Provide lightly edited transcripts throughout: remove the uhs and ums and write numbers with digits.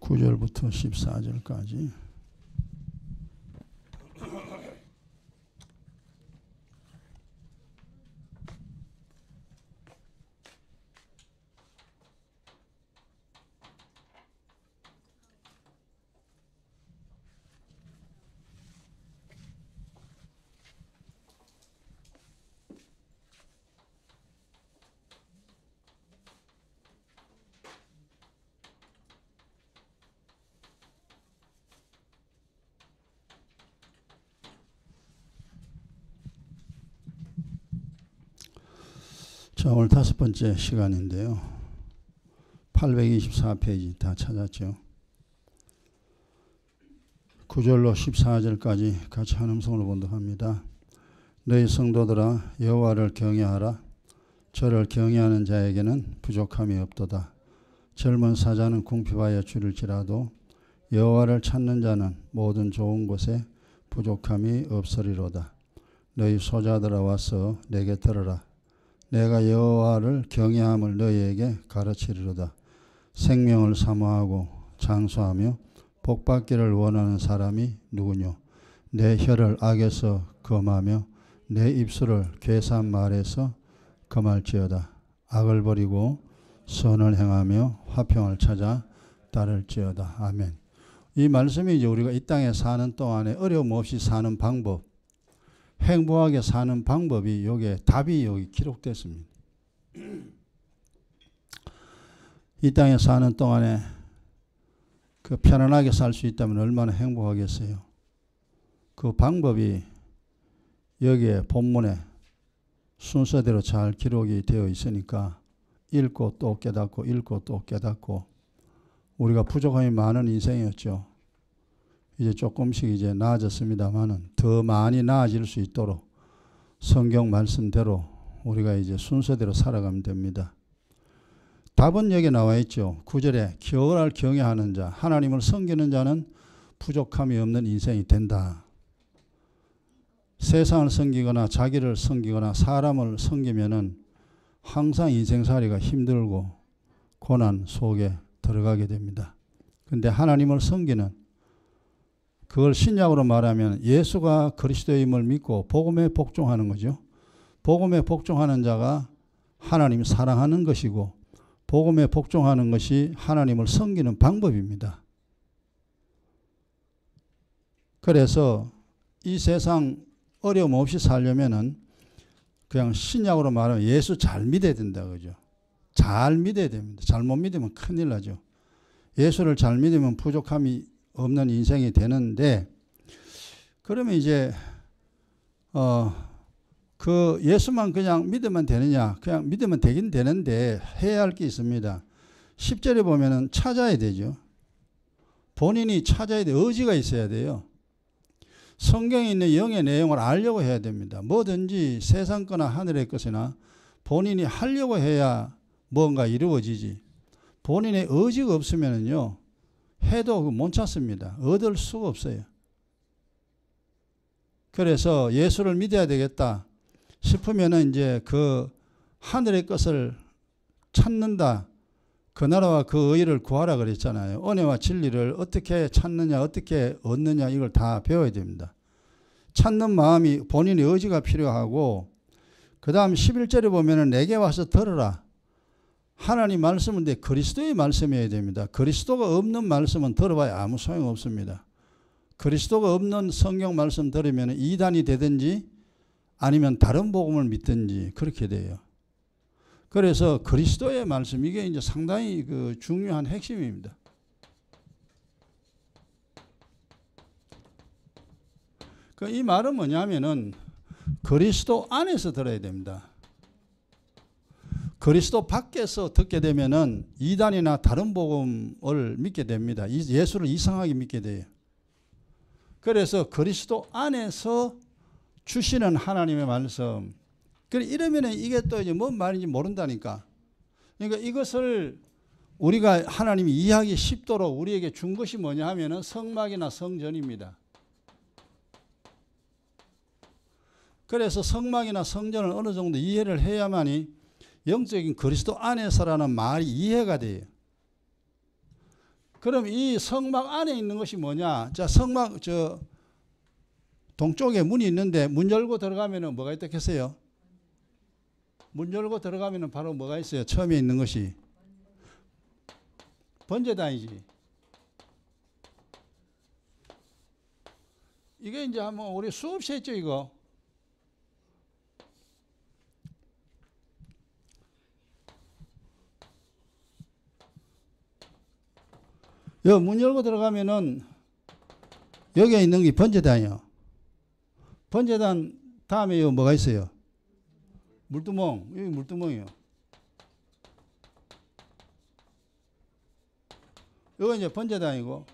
9절부터 14절까지. 자, 오늘 5번째 시간인데요. 824페이지 다 찾았죠. 9절로 14절까지 같이 한 음성으로 본독합니다. 너희 성도들아 여호와를 경외하라. 저를 경외하는 자에게는 부족함이 없도다. 젊은 사자는 궁핍하여 줄일지라도 여호와를 찾는 자는 모든 좋은 곳에 부족함이 없으리로다. 너희 소자들아 와서 내게 들으라. 내가 여호와를 경외함을 너희에게 가르치리로다. 생명을 사모하고 장수하며 복받기를 원하는 사람이 누구뇨? 내 혀를 악에서 금하며 내 입술을 괴산 말에서 금할지어다. 악을 버리고 선을 행하며 화평을 찾아 따를지어다. 아멘. 이 말씀이 이제 우리가 이 땅에 사는 동안에 어려움 없이 사는 방법, 행복하게 사는 방법이 여기에 답이 여기 기록됐습니다. 이 땅에 사는 동안에 그 편안하게 살 수 있다면 얼마나 행복하겠어요. 그 방법이 여기에 본문에 순서대로 잘 기록이 되어 있으니까 읽고 또 깨닫고 읽고 또 깨닫고 우리가 부족함이 많은 인생이었죠. 이제 조금씩 이제 나아졌습니다만은 더 많이 나아질 수 있도록 성경 말씀대로 우리가 이제 순서대로 살아가면 됩니다. 답은 여기 나와 있죠. 9절에 여호와를 경외하는 자, 하나님을 섬기는 자는 부족함이 없는 인생이 된다. 세상을 섬기거나 자기를 섬기거나 사람을 섬기면은 항상 인생살이가 힘들고 고난 속에 들어가게 됩니다. 그런데 하나님을 섬기는, 그걸 신약으로 말하면 예수가 그리스도임을 믿고 복음에 복종하는 거죠. 복음에 복종하는 자가 하나님 사랑하는 것이고 복음에 복종하는 것이 하나님을 섬기는 방법입니다. 그래서 이 세상 어려움 없이 살려면은 그냥 신약으로 말하면 예수 잘 믿어야 된다 그죠. 잘 믿어야 됩니다. 잘못 믿으면 큰일 나죠. 예수를 잘 믿으면 부족함이 없는 인생이 되는데, 그러면 이제 그 예수만 그냥 믿으면 되느냐? 그냥 믿으면 되긴 되는데 해야 할 게 있습니다. 10절에 보면은 찾아야 되죠. 본인이 찾아야 돼. 의지가 있어야 돼요. 성경에 있는 영의 내용을 알려고 해야 됩니다. 뭐든지 세상 거나 하늘의 것이나 본인이 하려고 해야 뭔가 이루어지지. 본인의 의지가 없으면은요, 해도 못 찾습니다. 얻을 수가 없어요. 그래서 예수를 믿어야 되겠다 싶으면은 이제 그 하늘의 것을 찾는다. 그 나라와 그 의를 구하라 그랬잖아요. 은혜와 진리를 어떻게 찾느냐, 어떻게 얻느냐, 이걸 다 배워야 됩니다. 찾는 마음이 본인의 의지가 필요하고, 그 다음 11절에 보면은 내게 와서 들으라. 하나님 말씀인데 그리스도의 말씀이어야 됩니다. 그리스도가 없는 말씀은 들어봐야 아무 소용없습니다. 그리스도가 없는 성경 말씀 들으면 이단이 되든지 아니면 다른 복음을 믿든지 그렇게 돼요. 그래서 그리스도의 말씀, 이게 이제 상당히 그 중요한 핵심입니다. 이 말은 뭐냐면은 그리스도 안에서 들어야 됩니다. 그리스도 밖에서 듣게 되면은 이단이나 다른 복음을 믿게 됩니다. 예수를 이상하게 믿게 돼요. 그래서 그리스도 안에서 주시는 하나님의 말씀. 이러면은 이게 또 이제 뭔 말인지 모른다니까. 그러니까 이것을 우리가 하나님이 이해하기 쉽도록 우리에게 준 것이 뭐냐 하면은 성막이나 성전입니다. 그래서 성막이나 성전을 어느 정도 이해를 해야만이 영적인 그리스도 안에서라는 말이 이해가 돼요. 그럼 이 성막 안에 있는 것이 뭐냐? 자, 성막 저 동쪽에 문이 있는데 문 열고 들어가면은 뭐가 있겠어요? 문 열고 들어가면은 바로 뭐가 있어요? 처음에 있는 것이 번제단이지. 이게 이제 한번 우리 수없이 했죠, 이거. 여기 문 열고 들어가면은 여기에 있는 게 번제단이요. 번제단 다음에 여기 뭐가 있어요? 물두멍. 여기 물두멍이요. 여기 이제 번제단이고.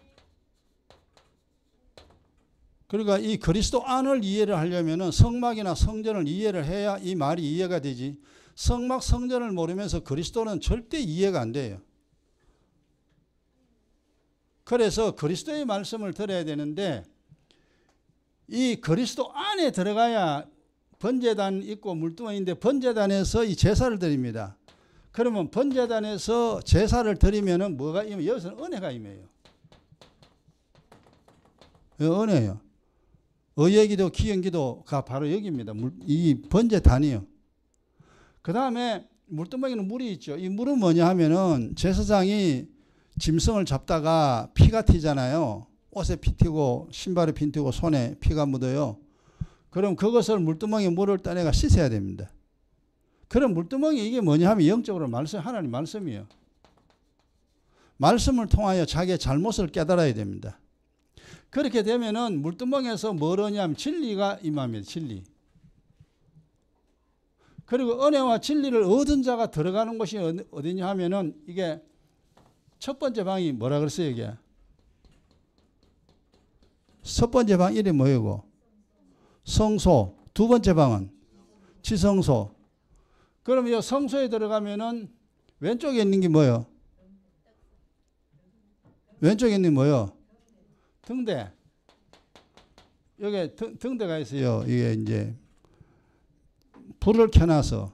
그러니까 이 그리스도 안을 이해를 하려면은 성막이나 성전을 이해를 해야 이 말이 이해가 되지. 성막 성전을 모르면서 그리스도는 절대 이해가 안 돼요. 그래서 그리스도의 말씀을 들어야 되는데 이 그리스도 안에 들어가야 번제단 있고 물두멍인데 번제단에서 이 제사를 드립니다. 그러면 번제단에서 제사를 드리면은 뭐가 임해요? 여기서는 은혜가 임해요. 은혜예요. 의예기도 기형기도가 바로 여기입니다. 이 번제단이요. 그 다음에 물두멍에는 물이 있죠. 이 물은 뭐냐 하면은 제사장이 짐승을 잡다가 피가 튀잖아요. 옷에 피 튀고 신발에 피 튀고 손에 피가 묻어요. 그럼 그것을 물두멍에 물을 떠내가 씻어야 됩니다. 그럼 물두멍이 이게 뭐냐 하면 영적으로 말씀, 하나님 말씀이에요. 말씀을 통하여 자기의 잘못을 깨달아야 됩니다. 그렇게 되면은 물두멍에서 뭘 얻냐면 진리가 임합니다. 진리. 그리고 은혜와 진리를 얻은 자가 들어가는 곳이 어디냐 하면은 이게 첫 번째 방이 뭐라 그랬어요, 이게? 첫 번째 방 이름이 뭐예요? 성소. 두 번째 방은 지성소. 그럼 이 성소에 들어가면은 왼쪽에 있는 게 뭐예요? 왼쪽에 있는 게 뭐예요? 등대. 여기 등대가 있어요. 이게 이제 불을 켜놔서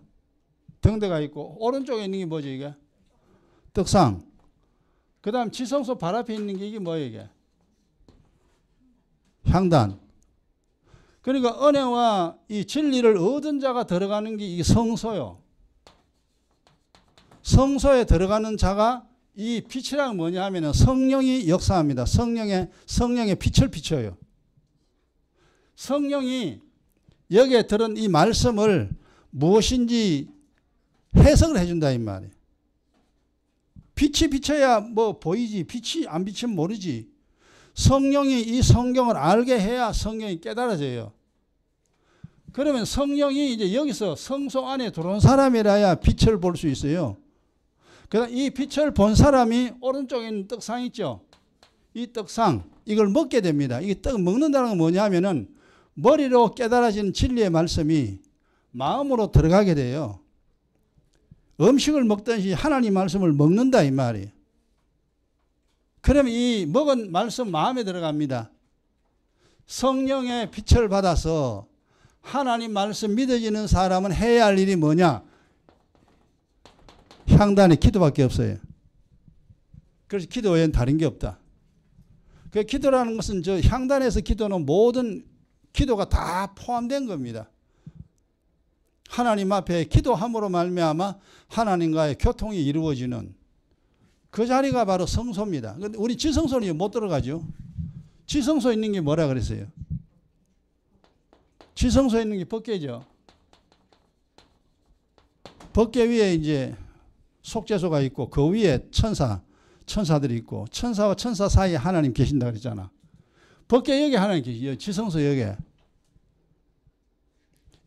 등대가 있고 오른쪽에 있는 게 뭐죠, 이게? 떡상. 그 다음 지성소 발 앞에 있는 게 이게 뭐예요, 이게? 향단. 그러니까 은혜와 이 진리를 얻은 자가 들어가는 게 이 성소요. 성소에 들어가는 자가 이 빛이란 뭐냐 하면은 성령이 역사합니다. 성령의 빛을 비춰요. 성령이 여기에 들은 이 말씀을 무엇인지 해석을 해준다 이 말이에요. 빛이 비쳐야 뭐 보이지. 빛이 안 비치면 모르지. 성령이 이 성경을 알게 해야 성경이 깨달아져요. 그러면 성령이 이제 여기서 성소 안에 들어온 사람이라야 빛을 볼 수 있어요. 그다음 이 빛을 본 사람이 오른쪽에 있는 떡상 있죠. 이 떡상 이걸 먹게 됩니다. 이게 떡 먹는다는 건 뭐냐 하면은 머리로 깨달아지는 진리의 말씀이 마음으로 들어가게 돼요. 음식을 먹듯이 하나님 말씀을 먹는다 이 말이에요. 그럼 이 먹은 말씀 마음에 들어갑니다. 성령의 빛을 받아서 하나님 말씀 믿어지는 사람은 해야 할 일이 뭐냐? 향단의 기도밖에 없어요. 그래서 기도 외에는 다른 게 없다. 그 기도라는 것은 저 향단에서 기도는 모든 기도가 다 포함된 겁니다. 하나님 앞에 기도함으로 말미암아 하나님과의 교통이 이루어지는 그 자리가 바로 성소입니다. 근데 우리 지성소는 못 들어가죠. 지성소에 있는 게 뭐라 그랬어요? 지성소에 있는 게 법궤죠. 법궤 위에 이제 속죄소가 있고 그 위에 천사들이 있고 천사와 천사 사이에 하나님 계신다 그랬잖아. 법궤 여기 하나님 계시죠. 지성소 여기.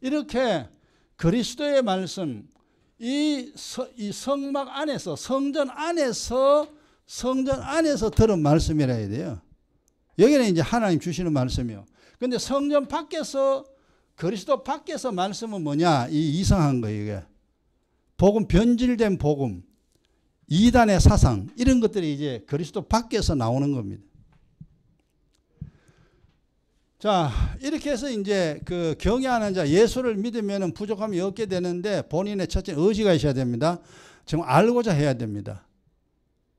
이렇게 그리스도의 말씀 이 성막 안에서 성전 안에서 들은 말씀이라 해야 돼요. 여기는 이제 하나님 주시는 말씀이요. 근데 성전 밖에서 그리스도 밖에서 말씀은 뭐냐? 이 이상한 거예요. 이게. 복음 변질된 복음, 이단의 사상 이런 것들이 이제 그리스도 밖에서 나오는 겁니다. 자, 이렇게 해서 이제 그 경외하는 자, 예수를 믿으면 부족함이 없게 되는데 본인의 첫째 의지가 있어야 됩니다. 정말 알고자 해야 됩니다.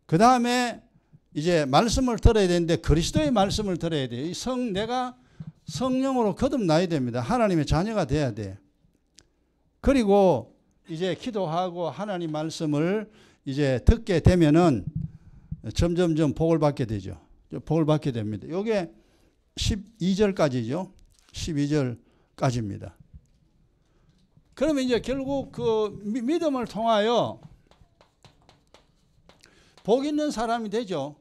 그 다음에 이제 말씀을 들어야 되는데 그리스도의 말씀을 들어야 돼요. 내가 성령으로 거듭나야 됩니다. 하나님의 자녀가 돼야 돼. 그리고 이제 기도하고 하나님 말씀을 이제 듣게 되면은 점점점 복을 받게 되죠. 복을 받게 됩니다. 이게 12절까지죠. 12절까지입니다. 그러면 이제 결국 그 믿음을 통하여 복 있는 사람이 되죠.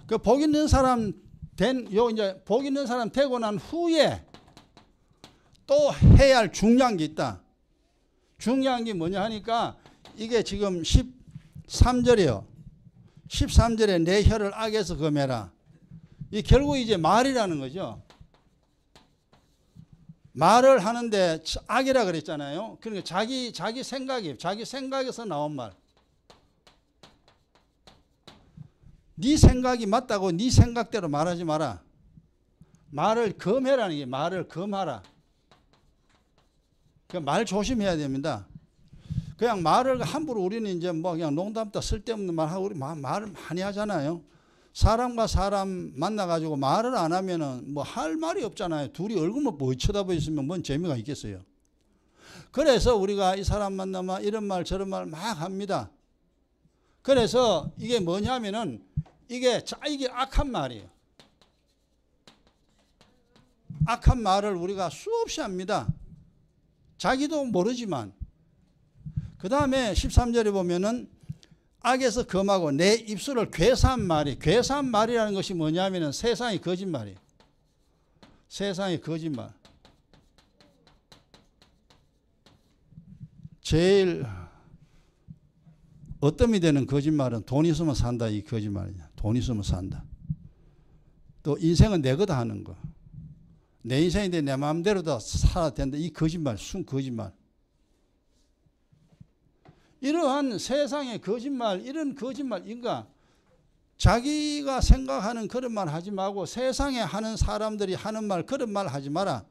그 복 있는 사람 이제 복 있는 사람 되고 난 후에 또 해야 할 중요한 게 있다. 중요한 게 뭐냐 하니까 이게 지금 13절이에요. 13절에 내 혀를 악에서 금해라. 이 결국 이제 말이라는 거죠. 말을 하는데 악이라 그랬잖아요. 그러니까 자기 생각에서 나온 말. 네 생각이 맞다고 네 생각대로 말하지 마라. 말을 금해라는 게 말을 금하라. 말 조심해야 됩니다. 그냥 말을 함부로 우리는 이제 뭐 그냥 농담도 쓸데없는 말 하고 우리 말을 많이 하잖아요. 사람과 사람 만나가지고 말을 안 하면은 뭐 할 말이 없잖아요. 둘이 얼굴만 뭐 쳐다보고 있으면 뭔 재미가 있겠어요. 그래서 우리가 이 사람 만나면 이런 말 저런 말 막 합니다. 그래서 이게 뭐냐면은 이게 악한 말이에요. 악한 말을 우리가 수없이 합니다. 자기도 모르지만. 그 다음에 13절에 보면은 악에서 금하고 내 입술을 괴사한 말이, 괴사한 말이라는 것이 뭐냐면은 세상의 거짓말이에요. 세상의 거짓말. 제일 어뜸이 되는 거짓말은 돈 있으면 산다 이 거짓말이냐. 돈 있으면 산다. 또 인생은 내 거다 하는 거. 내 인생인데 내 마음대로 다 살아야 된다. 이 거짓말, 순 거짓말. 이러한 세상의 거짓말, 이런 거짓말인가? 자기가 생각하는 그런 말 하지 말고 세상에 하는 사람들이 하는 말, 그런 말 하지 마라.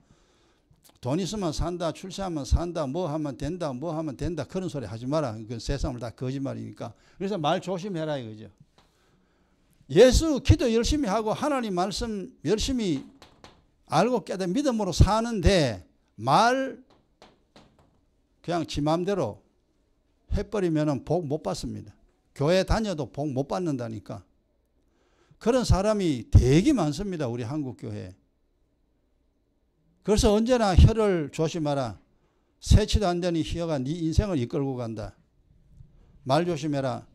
돈 있으면 산다, 출세하면 산다, 뭐 하면 된다, 뭐 하면 된다, 그런 소리 하지 마라. 그 세상을 다 거짓말이니까. 그래서 말 조심해라 이거죠. 예수 기도 열심히 하고 하나님 말씀 열심히 알고 깨닫 믿음으로 사는데 말 그냥 지 마음대로 해버리면 복 못 받습니다. 교회 다녀도 복 못 받는다니까. 그런 사람이 되게 많습니다. 우리 한국 교회에. 그래서 언제나 혀를 조심하라. 세치도 안 되는 혀가 네 인생을 이끌고 간다. 말 조심해라.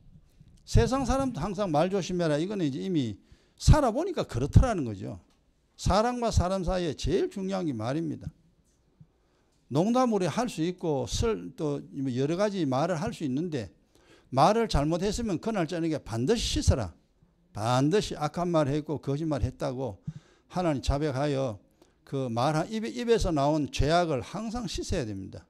세상 사람도 항상 말 조심해라. 이거는 이제 이미 살아보니까 그렇더라는 거죠. 사람과 사람 사이에 제일 중요한 게 말입니다. 농담으로 할 수 있고 또 여러 가지 말을 할 수 있는데 말을 잘못했으면 그날 저녁에 반드시 씻어라. 반드시 악한 말 했고 거짓말 했다고 하나님 자백하여 그 입에서 나온 죄악을 항상 씻어야 됩니다.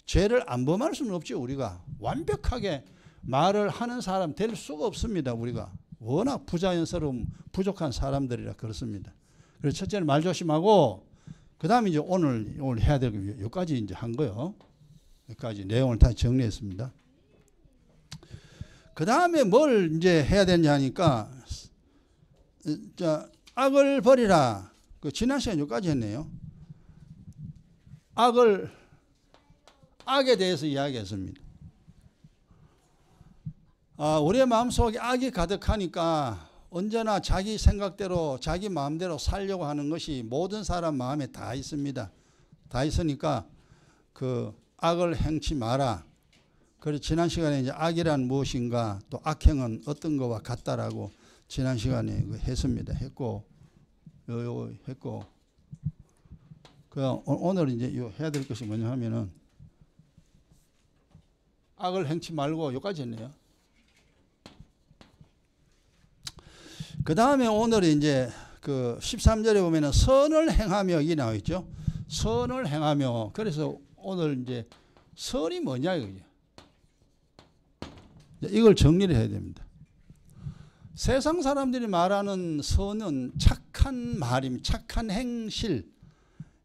죄를 안 범할 수는 없죠. 우리가 완벽하게 말을 하는 사람 될 수가 없습니다. 우리가 워낙 부자연스러운 부족한 사람들이라 그렇습니다. 그래서 첫째는 말 조심하고 그 다음에 이제 오늘 해야 될 거 여기까지 이제 한 거요. 여기까지 내용을 다 정리했습니다. 그 다음에 뭘 이제 해야 되냐 하니까 자, 악을 버리라. 그 지난 시간 여기까지 했네요. 악에 대해서 이야기했습니다. 우리의 마음속에 악이 가득하니까 언제나 자기 생각대로 자기 마음대로 살려고 하는 것이 모든 사람 마음에 다 있습니다. 다 있으니까 그 악을 행치 마라. 그래서 지난 시간에 이제 악이란 무엇인가 또 악행은 어떤 것과 같다라고 지난 시간에 했습니다. 했고 그 오늘 이제 해야 될 것이 뭐냐 하면은 악을 행치 말고 여기까지 했네요. 그 다음에 오늘 이제 그 13절에 보면은 선을 행하며 이 나와 있죠. 선을 행하며. 그래서 오늘 이제 선이 뭐냐 이거죠. 이걸 정리를 해야 됩니다. 세상 사람들이 말하는 선은 착한 말입니다. 착한 행실.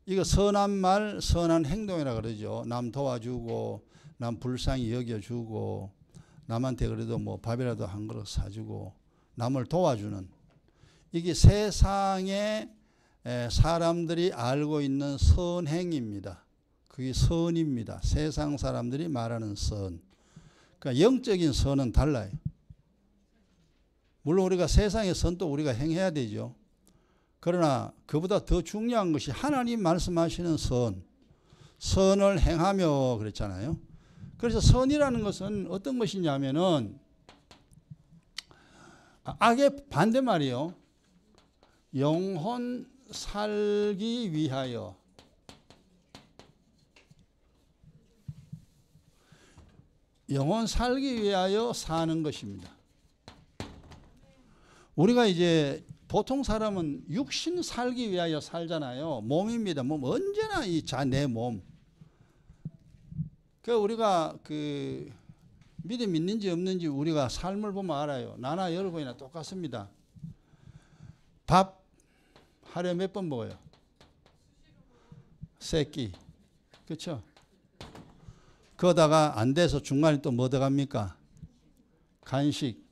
이거 선한 말, 선한 행동이라 그러죠. 남 도와주고 남 불쌍히 여겨주고 남한테 그래도 뭐 밥이라도 한 그릇 사주고 남을 도와주는, 이게 세상에 사람들이 알고 있는 선행입니다. 그게 선입니다. 세상 사람들이 말하는 선. 그러니까 영적인 선은 달라요. 물론 우리가 세상의 선도 우리가 행해야 되죠. 그러나 그보다 더 중요한 것이 하나님 말씀하시는 선, 선을 행하며 그랬잖아요. 그래서 선이라는 것은 어떤 것이냐면은 악의 반대말이요. 영혼 살기 위하여. 영혼 살기 위하여 사는 것입니다. 우리가 이제 보통 사람은 육신 살기 위하여 살잖아요. 몸입니다. 몸 언제나 내 몸. 그 우리가 믿음 있는지 없는지 우리가 삶을 보면 알아요. 나나 여러분이나 똑같습니다. 밥 하루에 몇 번 먹어요? 세 끼. 그렇죠? 그러다가 안 돼서 중간에 또 뭐 들어갑니까? 간식.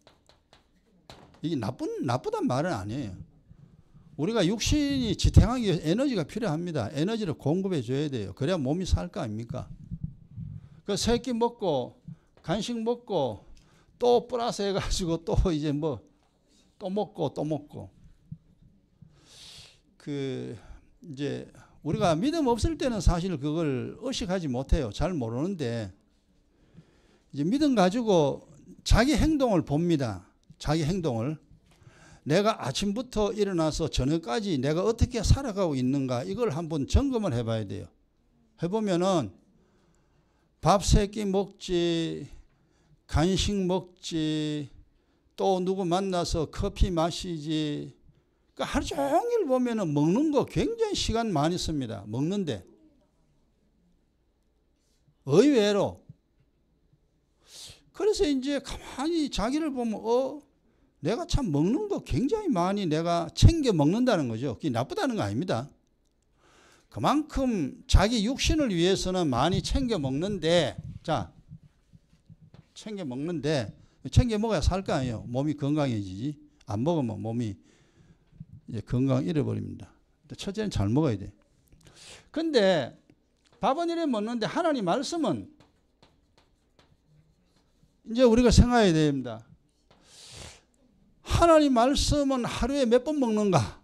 이게 나쁘단 말은 아니에요. 우리가 육신이 지탱하기 위해서 에너지가 필요합니다. 에너지를 공급해 줘야 돼요. 그래야 몸이 살 거 아닙니까? 그 세 끼 먹고 간식 먹고 또 플러스 해가지고 또 이제 뭐 또 먹고 이제 우리가 믿음 없을 때는 사실 그걸 의식하지 못해요. 잘 모르는데 이제 믿음 가지고 자기 행동을 봅니다. 자기 행동을. 내가 아침부터 일어나서 저녁까지 내가 어떻게 살아가고 있는가, 이걸 한번 점검을 해봐야 돼요. 해보면은 밥 세 끼 먹지, 간식 먹지, 또 누구 만나서 커피 마시지. 그러니까 하루 종일 보면은 먹는 거 굉장히 시간 많이 씁니다. 먹는데. 의외로. 그래서 이제 가만히 자기를 보면 내가 참 먹는 거 굉장히 많이 내가 챙겨 먹는다는 거죠. 그게 나쁘다는 거 아닙니다. 그만큼 자기 육신을 위해서는 많이 챙겨 먹는데, 챙겨 먹어야 살 거 아니에요. 몸이 건강해지지. 안 먹으면 몸이 이제 건강 잃어버립니다. 첫째는 잘 먹어야 돼. 근데 밥은 이래 먹는데 하나님 말씀은 이제 우리가 생각해야 됩니다. 하나님 말씀은 하루에 몇 번 먹는가?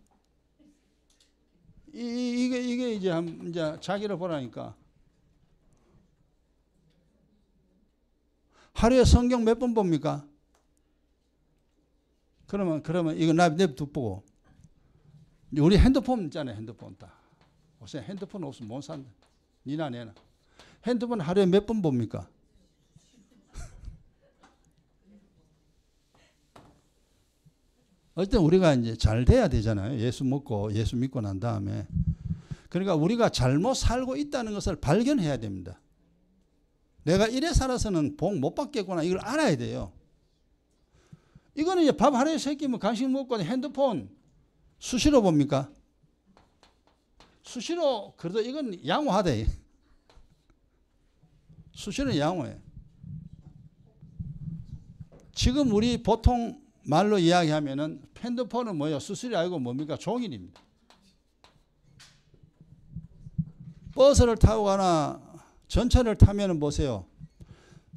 이게 이제 자기를 보라니까. 하루에 성경 몇 번 봅니까? 그러면 이거 냅두고 우리 핸드폰 있잖아요. 핸드폰 다. 요새 핸드폰 없으면 못 산다. 니나 내나. 핸드폰 하루에 몇 번 봅니까? 어쨌든 우리가 이제 잘 돼야 되잖아요. 예수 믿고 난 다음에. 그러니까 우리가 잘못 살고 있다는 것을 발견해야 됩니다. 내가 이래 살아서는 복 못 받겠구나, 이걸 알아야 돼요. 이거는 이제 밥 하루에 세 끼면 간식 먹고 핸드폰 수시로 봅니까? 수시로, 그래도 이건 양호하대. 수시로는 양호해. 지금 우리 보통 말로 이야기하면은 핸드폰은 뭐예요? 수수료 아니고 뭡니까? 종일입니다. 버스를 타고 가나 전철을 타면은 보세요.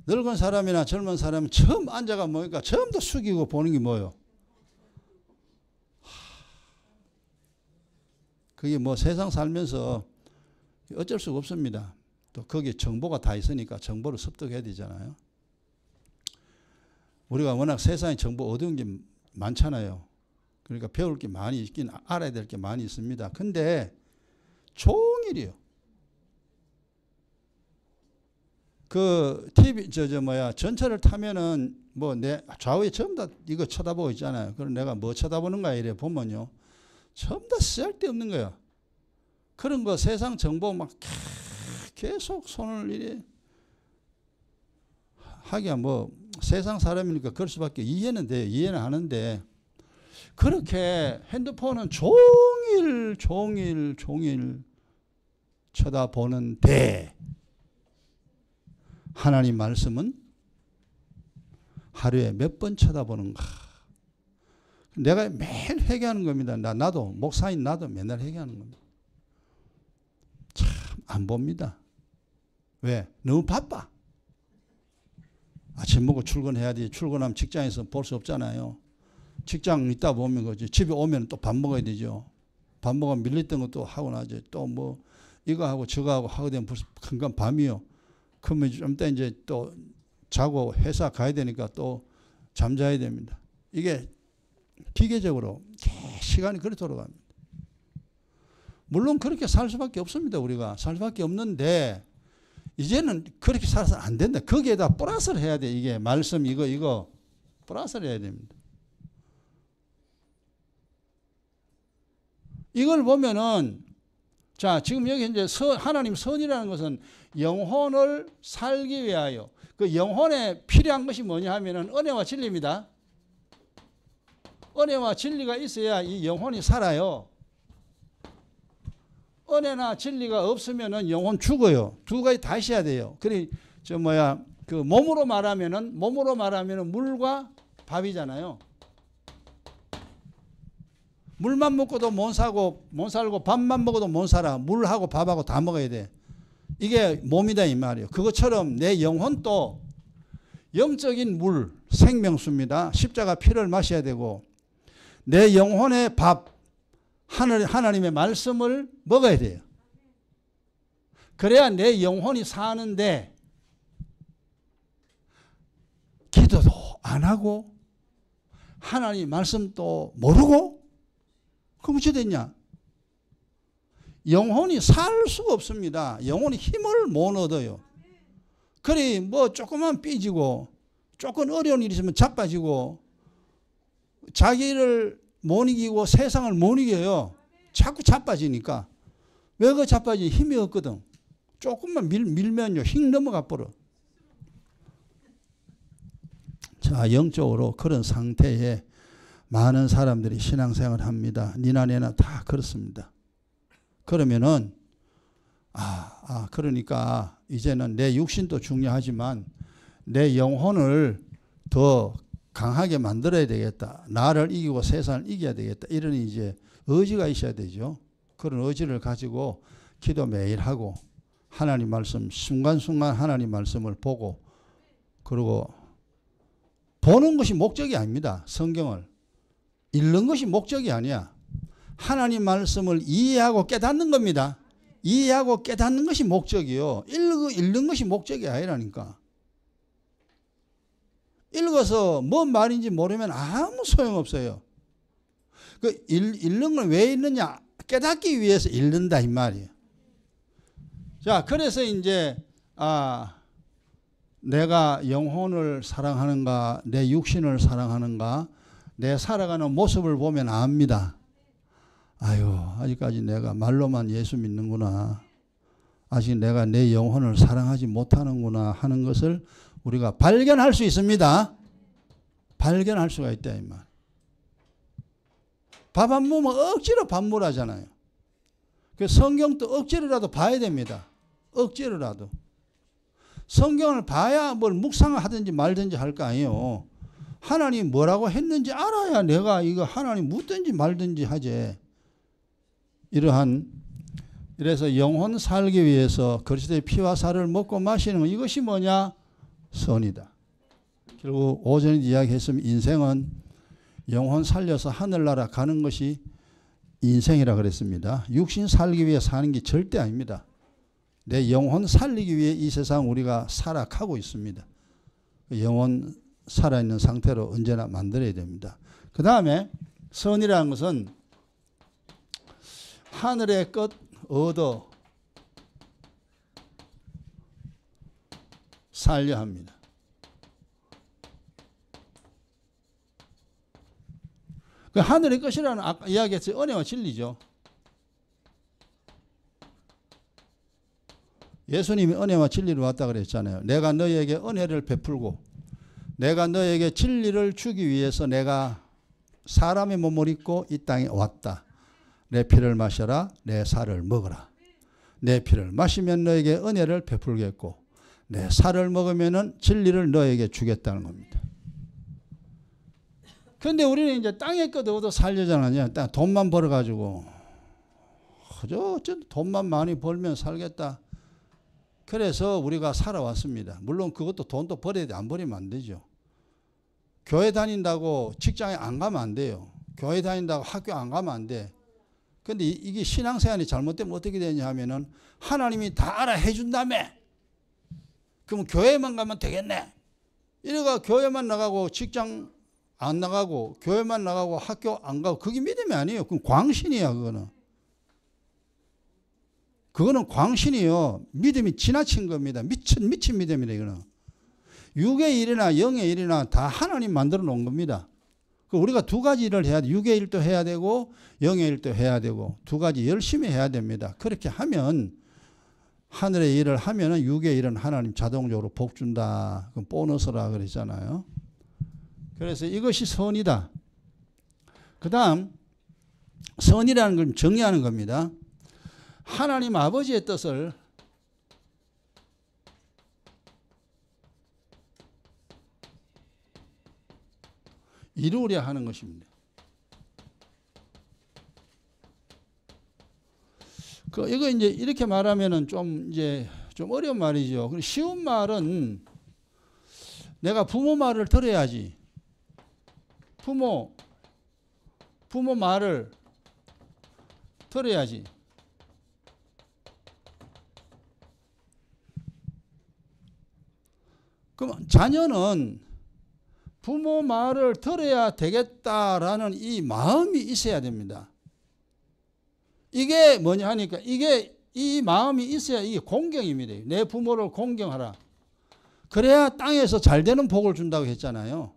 늙은 사람이나 젊은 사람은 처음 앉아가 보니까 처음 더 숙이고 보는 게 뭐예요? 그게 뭐 세상 살면서 어쩔 수가 없습니다. 또 거기에 정보가 다 있으니까 정보를 습득해야 되잖아요. 우리가 워낙 세상에 정보 얻은 게 많잖아요. 그러니까 배울 게 많이 있긴, 알아야 될 게 많이 있습니다. 근데 종일이요. 전철을 타면은 뭐 내 좌우에 전부 다 이거 쳐다보고 있잖아요. 그럼 내가 뭐 쳐다보는가 이래 보면요. 전부 다 쓸데없는 거야. 그런 거 세상 정보 막 계속 손을 이래 하기야 뭐 세상 사람이니까 그럴 수밖에. 이해는 돼요. 이해는 하는데 그렇게 핸드폰은 종일 쳐다보는데 하나님 말씀은 하루에 몇 번 쳐다보는가. 내가 매일 회개하는 겁니다. 나도 목사인 나도 맨날 회개하는 겁니다. 참 안 봅니다. 왜? 너무 바빠. 아침 먹고 출근해야 돼. 출근하면 직장에서 볼 수 없잖아요. 직장 있다 보면 거지. 집에 오면 또 밥 먹어야 되죠. 밥 먹으면 밀렸던 것도 하고 나죠. 또 뭐 이거 하고 저거 하고 하게 되면 벌써 금방 밤이요. 그러면 좀 이따 이제 또 자고 회사 가야 되니까 또 잠자야 됩니다. 이게 기계적으로 시간이 그렇게 돌아갑니다. 물론 그렇게 살 수밖에 없습니다. 우리가 살 수밖에 없는데 이제는 그렇게 살아서 안 된다. 거기에다 플러스를 해야 돼. 이게 말씀 이거 플러스를 해야 됩니다. 이걸 보면은 자 지금 여기 이제 하나님 선이라는 것은 영혼을 살기 위하여 그 영혼에 필요한 것이 뭐냐 하면은 은혜와 진리입니다. 은혜와 진리가 있어야 이 영혼이 살아요. 은혜나 진리가 없으면은 영혼 죽어요. 두 가지 다 있어야 돼요. 그래 그 몸으로 말하면은 물과 밥이잖아요. 물만 먹고도 못 살고 밥만 먹어도 못 살아. 물하고 밥하고 다 먹어야 돼. 이게 몸이다 이 말이에요. 그것처럼 내 영혼도 영적인 물, 생명수입니다. 십자가 피를 마셔야 되고 내 영혼의 밥, 하나님의 말씀을 먹어야 돼요. 그래야 내 영혼이 사는데 기도도 안 하고 하나님 말씀도 모르고 그럼 어찌 됐냐? 영혼이 살 수가 없습니다. 영혼이 힘을 못 얻어요. 그래 뭐 조금만 삐지고 조금 어려운 일이 있으면 자빠지고 자기를 못 이기고 세상을 못 이겨요. 자꾸 자빠지니까. 왜 그 자빠지? 힘이 없거든. 조금만 밀면요 휙 넘어가 버려. 자 영적으로 그런 상태에 많은 사람들이 신앙생활을 합니다. 니나 내나 다 그렇습니다. 그러면은 그러니까 이제는 내 육신도 중요하지만 내 영혼을 더 강하게 만들어야 되겠다. 나를 이기고 세상을 이겨야 되겠다. 이런 이제 의지가 있어야 되죠. 그런 의지를 가지고 기도 매일 하고 하나님 말씀 순간순간 하나님 말씀을 보고 그리고 보는 것이 목적이 아닙니다. 성경을 읽는 것이 목적이 아니야. 하나님 말씀을 이해하고 깨닫는 겁니다. 이해하고 깨닫는 것이 목적이요. 읽는 것이 목적이 아니라니까. 읽어서 뭔 말인지 모르면 아무 소용없어요. 그 읽는 걸 왜 읽느냐? 깨닫기 위해서 읽는다 이 말이에요. 자, 그래서 이제 내가 영혼을 사랑하는가, 내 육신을 사랑하는가, 내 살아가는 모습을 보면 압니다. 아유, 아직까지 내가 말로만 예수 믿는구나. 아직 내가 내 영혼을 사랑하지 못하는구나 하는 것을 우리가 발견할 수 있습니다. 발견할 수가 있다 이 말. 밥 안 먹으면 억지로 밥 먹으라잖아요. 그 성경도 억지로라도 봐야 됩니다. 억지로라도. 성경을 봐야 뭘 묵상을 하든지 말든지 할 거 아니에요. 하나님 뭐라고 했는지 알아야 내가 이거 하나님 묻든지 말든지 하지. 이래서 영혼 살기 위해서 그리스도의 피와 살을 먹고 마시는 것, 이것이 뭐냐? 선이다. 결국 오전에 이야기했으면 인생은 영혼 살려서 하늘나라 가는 것이 인생이라 그랬습니다. 육신 살기 위해 사는 게 절대 아닙니다. 내 영혼 살리기 위해 이 세상 우리가 살아가고 있습니다. 영혼 살아있는 상태로 언제나 만들어야 됩니다. 그 다음에 선이라는 것은 하늘의 끝 얻어 살려 합니다. 그 하늘의 끝이라는 아까 이야기했어요. 은혜와 진리죠. 예수님이 은혜와 진리로 왔다 그랬잖아요. 내가 너에게 은혜를 베풀고 내가 너에게 진리를 주기 위해서 내가 사람의 몸을 입고 이 땅에 왔다. 내 피를 마셔라. 내 살을 먹어라. 내 피를 마시면 너에게 은혜를 베풀겠고 내 살을 먹으면은 진리를 너에게 주겠다는 겁니다. 그런데 우리는 이제 땅에 것 얻어 살려잖아요. 돈만 벌어가지고 어쨌든 돈만 많이 벌면 살겠다. 그래서 우리가 살아왔습니다. 물론 그것도 돈도 벌어야 돼. 안 벌이면 안 되죠. 교회 다닌다고 직장에 안 가면 안 돼요. 교회 다닌다고 학교 안 가면 안 돼. 근데 이게 신앙생활이 잘못되면 어떻게 되냐 하면은 하나님이 다 알아 해준다며. 그럼 교회만 가면 되겠네. 이래가 교회만 나가고 직장 안 나가고 교회만 나가고 학교 안 가고 그게 믿음이 아니에요. 그건 광신이야. 그거는 광신이요. 믿음이 지나친 겁니다. 미친 믿음이래. 이거는 육의 일이나 영의 일이나 다 하나님 만들어 놓은 겁니다. 우리가 두 가지 일을 해야 돼. 육의 일도 해야 되고 영의 일도 해야 되고 두 가지 열심히 해야 됩니다. 그렇게 하면 하늘의 일을 하면은 육의 일은 하나님 자동적으로 복 준다. 그건 보너스라 그랬잖아요. 그래서 이것이 선이다. 그 다음 선이라는 걸 정의하는 겁니다. 하나님 아버지의 뜻을 이루려 하는 것입니다. 이거 이제 이렇게 말하면은 좀 어려운 말이죠. 쉬운 말은 내가 부모 말을 들어야지. 부모 말을 들어야지. 그럼 자녀는 부모 말을 들어야 되겠다라는 이 마음이 있어야 됩니다. 이게 뭐냐 하니까 이 마음이 있어야 이게 공경입니다. 내 부모를 공경하라. 그래야 땅에서 잘 되는 복을 준다고 했잖아요.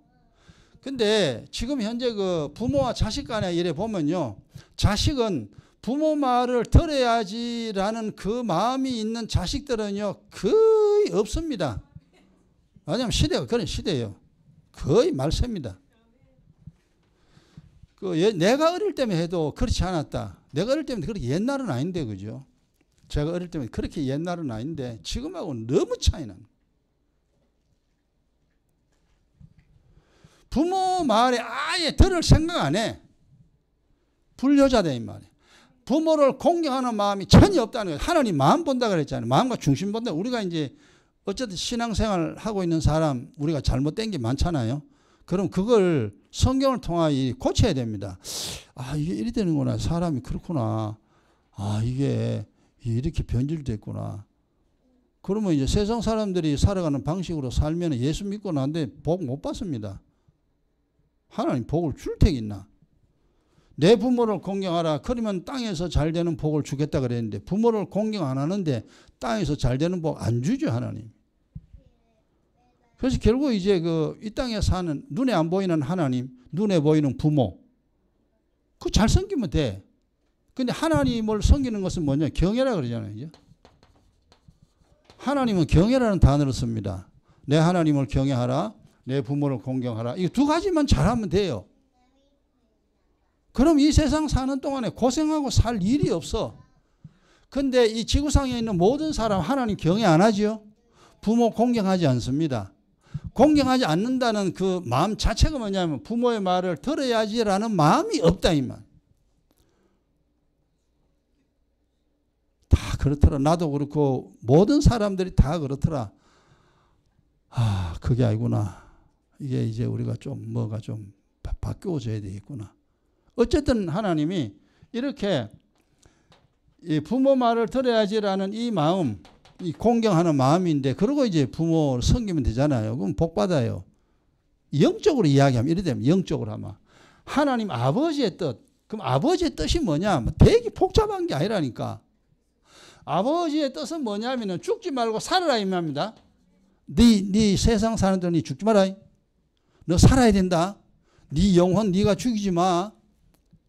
근데 지금 현재 그 부모와 자식 간의 일에 보면요. 자식은 부모 말을 들어야지라는 그 마음이 있는 자식들은요. 거의 없습니다. 왜냐하면 시대가 그런 시대예요. 거의 말세입니다. 내가 어릴 때만 해도 그렇지 않았다. 내가 어릴 때면 그렇게 옛날은 아닌데, 그죠? 제가 어릴 때면 그렇게 옛날은 아닌데 지금하고는 너무 차이는. 부모 말에 아예 들을 생각 안 해. 불효자다 이 말이에요. 부모를 공경하는 마음이 전혀 없다는 거예요. 하나님 마음 본다 그랬잖아요. 마음과 중심 본다. 우리가 이제 어쨌든 신앙생활 하고 있는 사람 우리가 잘못된 게 많잖아요. 그럼 그걸 성경을 통하여 고쳐야 됩니다. 아, 이게 이리 되는구나. 사람이 그렇구나. 아, 이게 이렇게 변질됐구나. 그러면 이제 세상 사람들이 살아가는 방식으로 살면 예수 믿고 나는데 복 못 받습니다. 하나님 복을 줄 테겠나. 내 부모를 공경하라. 그러면 땅에서 잘 되는 복을 주겠다 그랬는데 부모를 공경 안 하는데 땅에서 잘 되는 복 안 주죠, 하나님. 그래서 결국 이제 이 땅에 사는 눈에 안 보이는 하나님, 눈에 보이는 부모, 그거 잘 섬기면 돼. 근데 하나님을 섬기는 것은 뭐냐? 경외라 그러잖아요. 그죠? 하나님은 경외라는 단어를 씁니다. 내 하나님을 경외하라. 내 부모를 공경하라. 이 두 가지만 잘하면 돼요. 그럼 이 세상 사는 동안에 고생하고 살 일이 없어. 근데 이 지구상에 있는 모든 사람 하나님 경외 안 하죠? 부모 공경하지 않습니다. 공경하지 않는다는 그 마음 자체가 뭐냐면 부모의 말을 들어야지라는 마음이 없다 이 말. 다 그렇더라. 나도 그렇고 모든 사람들이 다 그렇더라. 아, 그게 아니구나. 이게 이제 우리가 좀 뭐가 좀 바뀌어져야 되겠구나. 어쨌든 하나님이 이렇게 이 부모 말을 들어야지라는 이 마음, 이 공경하는 마음인데 그러고 이제 부모를 섬기면 되잖아요. 그럼 복 받아요. 영적으로 이야기하면 이래 되면 영적으로 하면 하나님 아버지의 뜻. 그럼 아버지의 뜻이 뭐냐? 되게 복잡한 게 아니라니까. 아버지의 뜻은 뭐냐면은 죽지 말고 살아라 이 말입니다. 네 세상 사는 동안 죽지 마라. 너 살아야 된다. 네 영혼 네가 죽이지 마.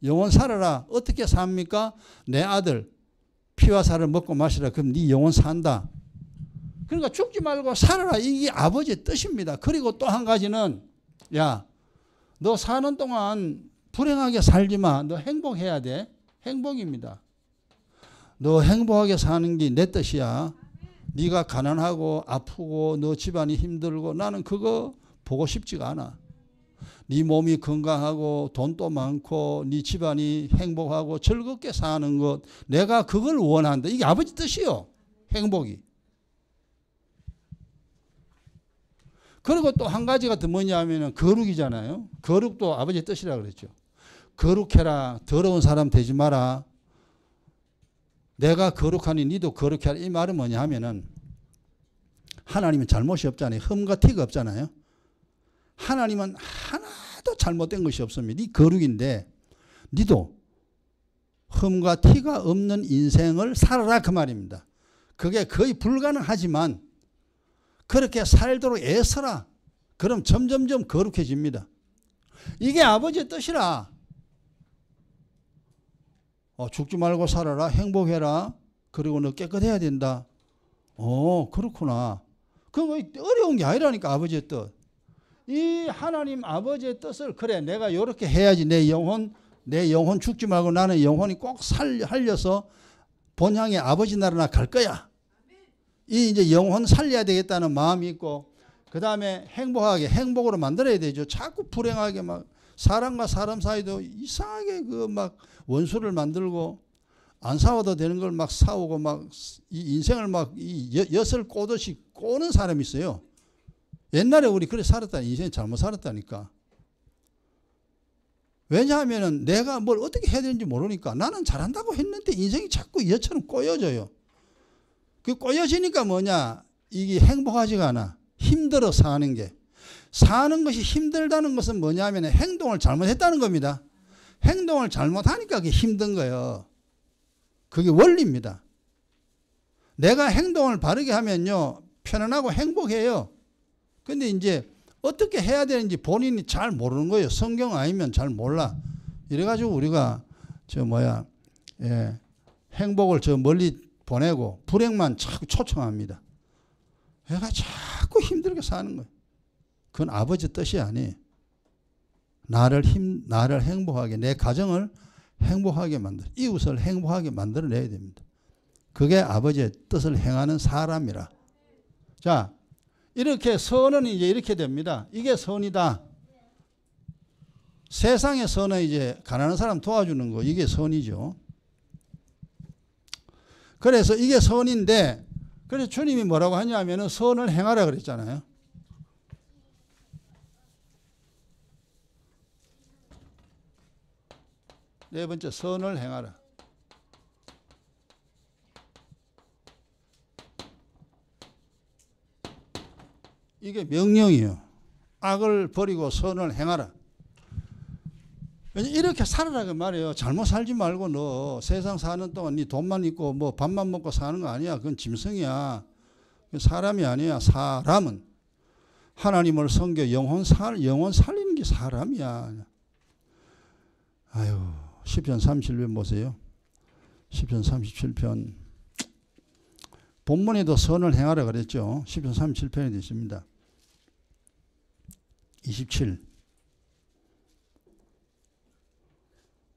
영혼 살아라. 어떻게 삽니까? 내 아들 피와 살을 먹고 마시라. 그럼 네 영혼 산다. 그러니까 죽지 말고 살아라. 이게 아버지의 뜻입니다. 그리고 또 한 가지는 야, 너 사는 동안 불행하게 살지 마. 너 행복해야 돼. 행복입니다. 너 행복하게 사는 게 내 뜻이야. 네가 가난하고 아프고 너 집안이 힘들고 나는 그거 보고 싶지가 않아. 네 몸이 건강하고 돈도 많고 네 집안이 행복하고 즐겁게 사는 것 내가 그걸 원한다. 이게 아버지 뜻이요. 행복이. 그리고 또 한 가지가 더 뭐냐면 거룩이잖아요. 거룩도 아버지 뜻이라 그랬죠. 거룩해라. 더러운 사람 되지 마라. 내가 거룩하니 니도 거룩해라. 이 말은 뭐냐 하면은 하나님은 잘못이 없잖아요. 흠과 티가 없잖아요. 하나님은 하나도 잘못된 것이 없습니다. 네 거룩인데 니도 흠과 티가 없는 인생을 살아라 그 말입니다. 그게 거의 불가능하지만 그렇게 살도록 애써라. 그럼 점점점 거룩해집니다. 이게 아버지의 뜻이라. 죽지 말고 살아라. 행복해라. 그리고 너 깨끗해야 된다. 그렇구나. 그거 어려운 게 아니라니까 아버지의 뜻. 이 하나님 아버지의 뜻을 그래 내가 이렇게 해야지 내 영혼 죽지 말고 나는 영혼이 꼭 살려서 본향의 아버지 나라나 갈 거야. 이 이제 영혼 살려야 되겠다는 마음이 있고 그 다음에 행복으로 만들어야 되죠. 자꾸 불행하게 막 사람과 사람 사이도 이상하게 그 막 원수를 만들고 안 싸워도 되는 걸 막 싸우고 막 이 인생을 막 엿을 꼬듯이 꼬는 사람이 있어요. 옛날에 우리 그래 살았다. 인생 잘못 살았다니까. 왜냐하면 내가 뭘 어떻게 해야 되는지 모르니까 나는 잘한다고 했는데 인생이 자꾸 엿처럼 꼬여져요. 그 꼬여지니까 뭐냐 이게 행복하지가 않아. 힘들어 사는 게. 사는 것이 힘들다는 것은 뭐냐면 행동을 잘못했다는 겁니다. 행동을 잘못하니까 그게 힘든 거예요. 그게 원리입니다. 내가 행동을 바르게 하면요 편안하고 행복해요. 근데 이제 어떻게 해야 되는지 본인이 잘 모르는 거예요. 성경 아니면 잘 몰라. 이래가지고 우리가 행복을 저 멀리 보내고 불행만 자꾸 초청합니다. 애가 자꾸 힘들게 사는 거예요. 그건 아버지 뜻이 아니에요. 나를 행복하게, 내 가정을 행복하게 만들, 이웃을 행복하게 만들어내야 됩니다. 그게 아버지의 뜻을 행하는 사람이라. 자, 이렇게 선은 이제 이렇게 됩니다. 이게 선이다. 세상의 선은 이제 가난한 사람 도와주는 거, 이게 선이죠. 그래서 이게 선인데, 그래서 주님이 뭐라고 하냐면은 선을 행하라 그랬잖아요. 네 번째, 선을 행하라. 이게 명령이에요. 악을 버리고 선을 행하라. 이렇게 살아라 그 말이에요. 잘못 살지 말고 너 세상 사는 동안 네 돈만 있고 뭐 밥만 먹고 사는 거 아니야. 그건 짐승이야. 사람이 아니야. 사람은 하나님을 섬겨 영혼 살리는 게 사람이야. 아유, 시편 37편 보세요. 시편 37편. 본문에도 선을 행하라 그랬죠. 시편 37편에 있습니다. 27.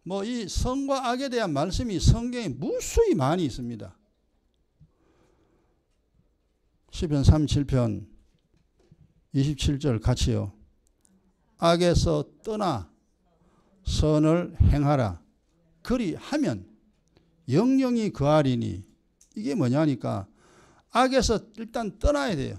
뭐 이 선과 악에 대한 말씀이 성경에 무수히 많이 있습니다. 시편 37편 27절 같이요. 악에서 떠나 선을 행하라. 그리하면 영영이 거하리니. 이게 뭐냐니까 악에서 일단 떠나야 돼요.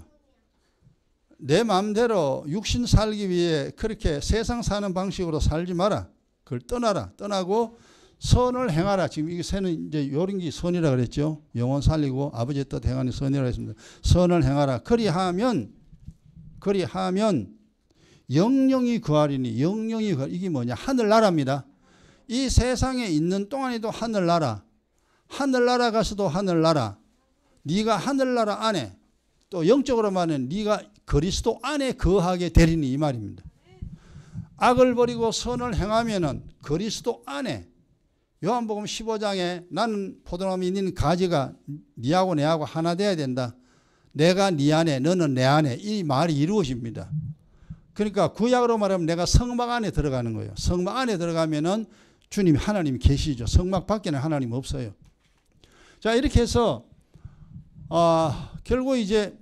내 마음대로 육신 살기 위해 그렇게 세상 사는 방식으로 살지 마라. 그걸 떠나라. 떠나고 선을 행하라. 지금 이게 선은 이제 요린기 선이라 그랬죠. 영혼 살리고 아버지의 뜻 행하는 선이라고 했습니다. 선을 행하라. 그리하면 영영이 거하리니. 영영이 거하리. 이게 뭐냐? 하늘나라입니다. 이 세상에 있는 동안에도 하늘나라. 하늘나라 가서도 하늘나라. 네가 하늘나라 안에 또 영적으로 말하면 네가 그리스도 안에 거하게 되리니 이 말입니다. 악을 버리고 선을 행하면은 그리스도 안에 요한복음 15장에 나는 포도나무 있는 가지가 네하고 내하고 하나 돼야 된다. 내가 네 안에 너는 내 안에 이 말이 이루어집니다. 그러니까 구약으로 말하면 내가 성막 안에 들어가는 거예요. 성막 안에 들어가면은 주님 하나님이 계시죠. 성막 밖에는 하나님 없어요. 자 이렇게 해서 결국 이제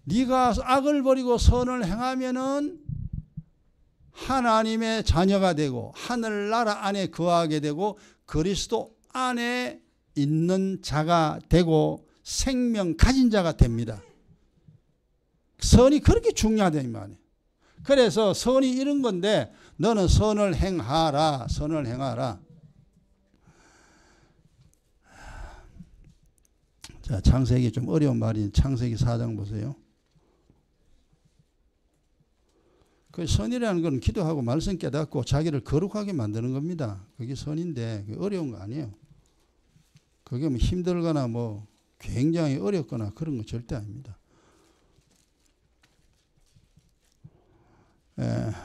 네가 악을 버리고 선을 행하면은 하나님의 자녀가 되고 하늘나라 안에 거하게 되고 그리스도 안에 있는 자가 되고 생명 가진 자가 됩니다. 선이 그렇게 중요하다 이 말이에요. 그래서 선이 이런 건데 너는 선을 행하라. 선을 행하라. 자, 창세기 좀 어려운 말인 창세기 4장 보세요. 그 선이라는 건 기도하고 말씀 깨닫고 자기를 거룩하게 만드는 겁니다. 그게 선인데 그게 어려운 거 아니에요. 그게 뭐 힘들거나 뭐 굉장히 어렵거나 그런 거 절대 아닙니다.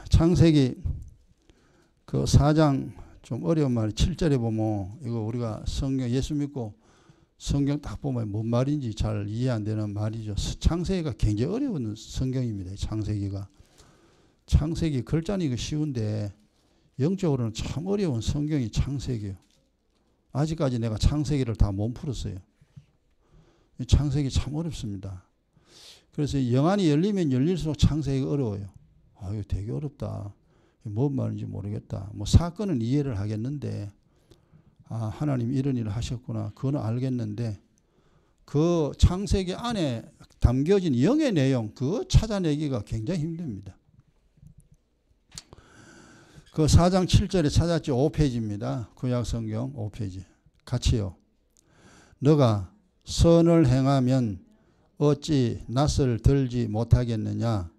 창세기 그 4장 좀 어려운 말 7절에 보면 이거 우리가 성경 예수 믿고 성경 딱 보면 뭔 말인지 잘 이해 안 되는 말이죠. 창세기가 굉장히 어려운 성경입니다. 창세기 글자는 이거 쉬운데 영적으로는 참 어려운 성경이 창세기예요. 아직까지 내가 창세기를 다 못 풀었어요. 창세기 참 어렵습니다. 그래서 영안이 열리면 열릴수록 창세기가 어려워요. 이거 되게 어렵다. 뭔 말인지 모르겠다. 뭐 사건은 이해를 하겠는데 하나님 이런 일을 하셨구나. 그건 알겠는데 그 창세기 안에 담겨진 영의 내용 그거 찾아내기가 굉장히 힘듭니다. 그 4장 7절에 찾았지 5페이지입니다. 구약성경 5페이지. 같이요. 너가 선을 행하면 어찌 낯을 들지 못하겠느냐.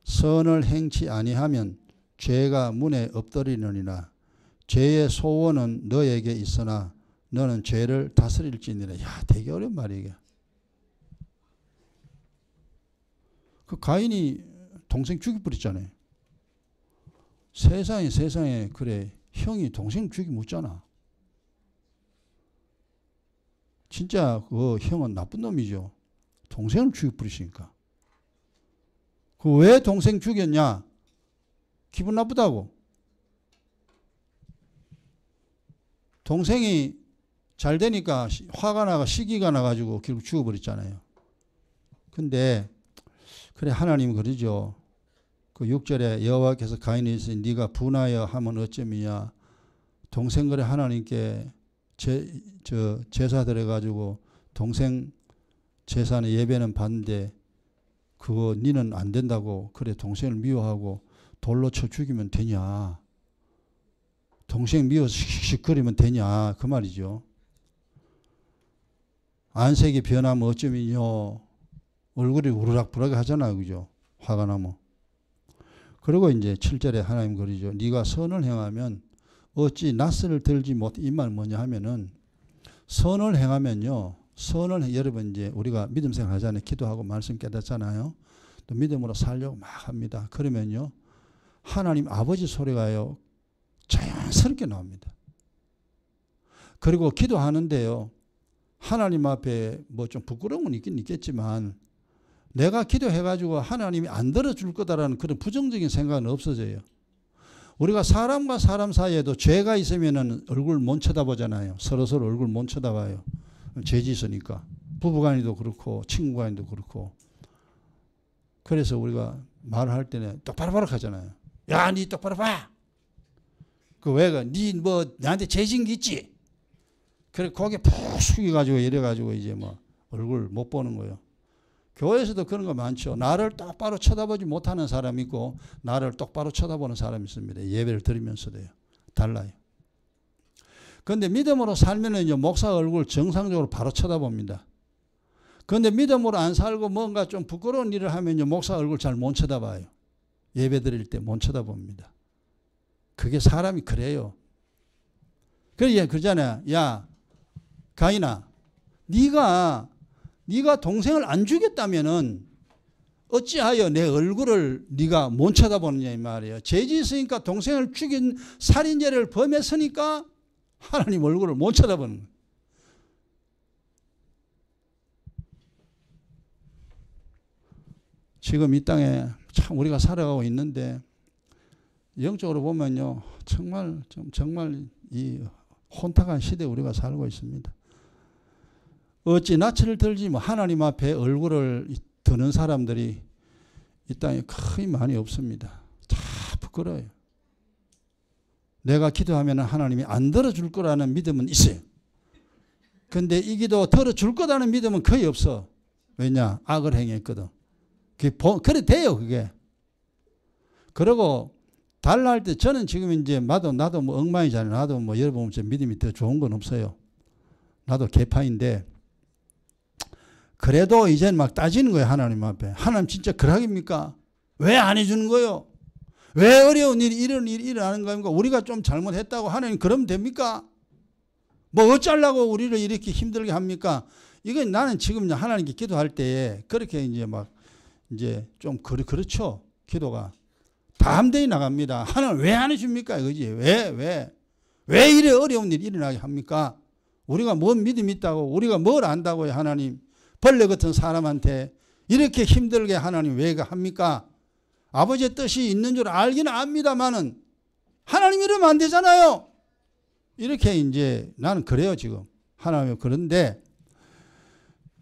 선을 행치 아니하면 죄가 문에 엎드리느니라. 죄의 소원은 너에게 있으나 너는 죄를 다스릴지니라. 야, 되게 어려운 말이에요. 그 가인이 동생 죽여버렸잖아요. 세상에 그래 형이 동생 죽이 묻잖아. 진짜 그 형은 나쁜 놈이죠. 동생을 죽여버리시니까. 그 왜 동생 죽였냐? 기분 나쁘다고. 동생이 잘 되니까 화가 나가 시기가 나가지고 결국 죽어버렸잖아요. 근데 그래 하나님 그러죠. 그 6절에 여호와께서 가인에 있으니 네가 분하여 하면 어쩌미냐. 동생 그래 하나님께 제사 드려가지고 동생 제사는 예배는 받는데 그거 니는 안 된다고 그래 동생을 미워하고 돌로 쳐 죽이면 되냐. 동생 미워서 씩씩거리면 되냐 그 말이죠. 안색이 변하면 어쩌면요. 얼굴이 우르락부락 하잖아요. 그죠? 화가 나면. 그리고 이제 7절에 하나님 그러죠. 네가 선을 행하면 어찌 낯을 들지 못. 이 말 뭐냐 하면은 선을 행하면요. 여러분 이제 우리가 믿음 생활 하잖아요. 기도하고 말씀 깨닫잖아요. 또 믿음으로 살려고 막 합니다. 그러면요. 하나님 아버지 소리가요. 자연스럽게 나옵니다. 그리고 기도하는데요. 하나님 앞에 뭐 좀 부끄러운 건 있긴 있겠지만 내가 기도해가지고 하나님이 안 들어줄 거다라는 그런 부정적인 생각은 없어져요. 우리가 사람과 사람 사이에도 죄가 있으면은 얼굴 못 쳐다보잖아요. 서로 얼굴 못 쳐다봐요. 죄 짓으니까. 부부간에도 그렇고 친구간에도 그렇고. 그래서 우리가 말을 할 때는 똑바로 하잖아요. 야, 니 똑바로 봐. 그 왜가 니 뭐 나한테 죄 짓는 게 있지. 그래 고개 푹 숙여가지고 이래가지고 이제 뭐 얼굴 못 보는 거예요. 교회에서도 그런 거 많죠. 나를 똑바로 쳐다보지 못하는 사람이 있고 나를 똑바로 쳐다보는 사람이 있습니다. 예배를 드리면서도요. 달라요. 그런데 믿음으로 살면은요, 목사 얼굴 정상적으로 바로 쳐다봅니다. 그런데 믿음으로 안 살고 뭔가 좀 부끄러운 일을 하면요, 목사 얼굴 잘 못 쳐다봐요. 예배 드릴 때 못 쳐다봅니다. 그게 사람이 그래요. 그래, 그러잖아요. 야, 가인아, 네가 동생을 안 죽였다면은 어찌하여 내 얼굴을 네가 못 쳐다보느냐 이 말이에요. 죄 짓으니까 동생을 죽인 살인죄를 범했으니까 하나님 얼굴을 못 쳐다보는 거예요. 지금 이 땅에 참 우리가 살아가고 있는데 영적으로 보면요, 정말 이 혼탁한 시대에 우리가 살고 있습니다. 어찌 낯을 들지 뭐 하나님 앞에 얼굴을 드는 사람들이 이 땅에 거의 많이 없습니다. 다 부끄러워요. 내가 기도하면 하나님이 안 들어줄 거라는 믿음은 있어요. 근데 이 기도 들어줄 거라는 믿음은 거의 없어. 왜냐? 악을 행했거든. 그래 돼요 그게. 그리고 달라 할 때 저는 지금 이제 나도 뭐 엉망이잖아요. 나도 뭐 여러분 믿음이 더 좋은 건 없어요. 나도 개파인데 그래도 이제는 막 따지는 거예요. 하나님 앞에. 하나님 진짜 그러합니까? 왜 안 해주는 거예요? 왜 어려운 일이 이런 일이 일어나는 겁니까? 우리가 좀 잘못했다고 하나님 그러면 됩니까? 뭐 어쩌려고 우리를 이렇게 힘들게 합니까? 이건 나는 지금 하나님께 기도할 때에 그렇게 이제 막 이제 좀 그렇죠. 기도가. 담대히 나갑니다. 하나님 왜 안 해줍니까? 이거지. 왜 이래 어려운 일이 일어나게 합니까? 우리가 뭔 믿음이 있다고 우리가 뭘 안다고요 하나님. 벌레 같은 사람한테 이렇게 힘들게 하나님 왜 합니까? 아버지의 뜻이 있는 줄 알기는 압니다만은 하나님 이러면 안 되잖아요. 이렇게 이제 나는 그래요 지금. 하나님 그런데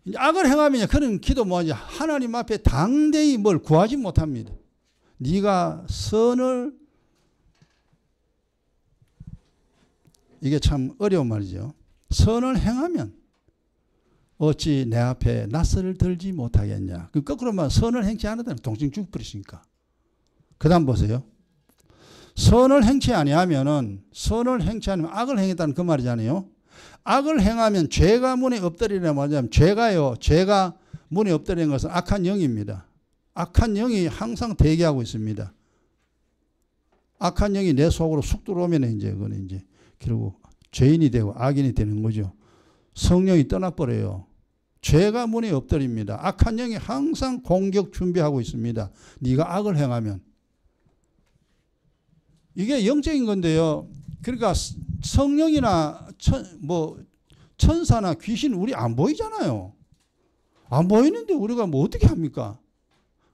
이제 악을 행하면 그런 기도 뭐지 하나님 앞에 당대히 뭘 구하지 못합니다. 네가 선을 이게 참 어려운 말이죠. 선을 행하면 어찌 내 앞에 낯을 들지 못하겠냐. 거꾸로 말하면 선을 행치 않으면 동생 죽어버리시니까. 그 다음 보세요. 선을 행치 아니하면은 선을 행치 않으면 악을 행했다는 그 말이잖아요. 악을 행하면 죄가 문에 엎드리라 말하자면 죄가 문에 엎드리는 것은 악한 영입니다. 악한 영이 항상 대기하고 있습니다. 악한 영이 내 속으로 쑥 들어오면 이제 그건 이제 결국 죄인이 되고 악인이 되는 거죠. 성령이 떠나버려요. 죄가 문에 엎드립니다. 악한 영이 항상 공격 준비하고 있습니다. 네가 악을 행하면. 이게 영적인 건데요. 그러니까 성령이나 천사나 귀신 우리 안 보이잖아요. 안 보이는데 우리가 뭐 어떻게 합니까?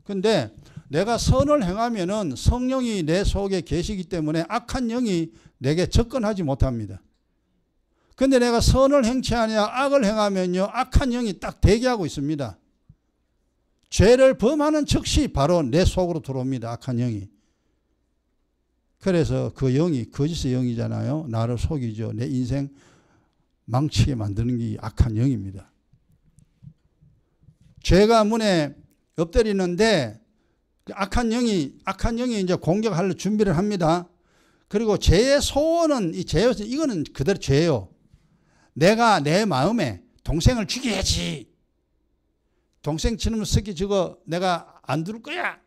근데 내가 선을 행하면은 성령이 내 속에 계시기 때문에 악한 영이 내게 접근하지 못합니다. 근데 내가 선을 행치 아니하 악을 행하면요 악한 영이 딱 대기하고 있습니다. 죄를 범하는 즉시 바로 내 속으로 들어옵니다. 악한 영이. 그래서 그 영이 거짓의 영이잖아요. 나를 속이죠. 내 인생 망치게 만드는 게 악한 영입니다. 죄가 문에 엎드리는데 악한 영이 이제 공격할 준비를 합니다. 그리고 죄의 소원은 이거는 그대로 죄예요. 내가 내 마음에 동생을 죽여야지. 동생 치는 새끼 저거 내가 안 둘 거야.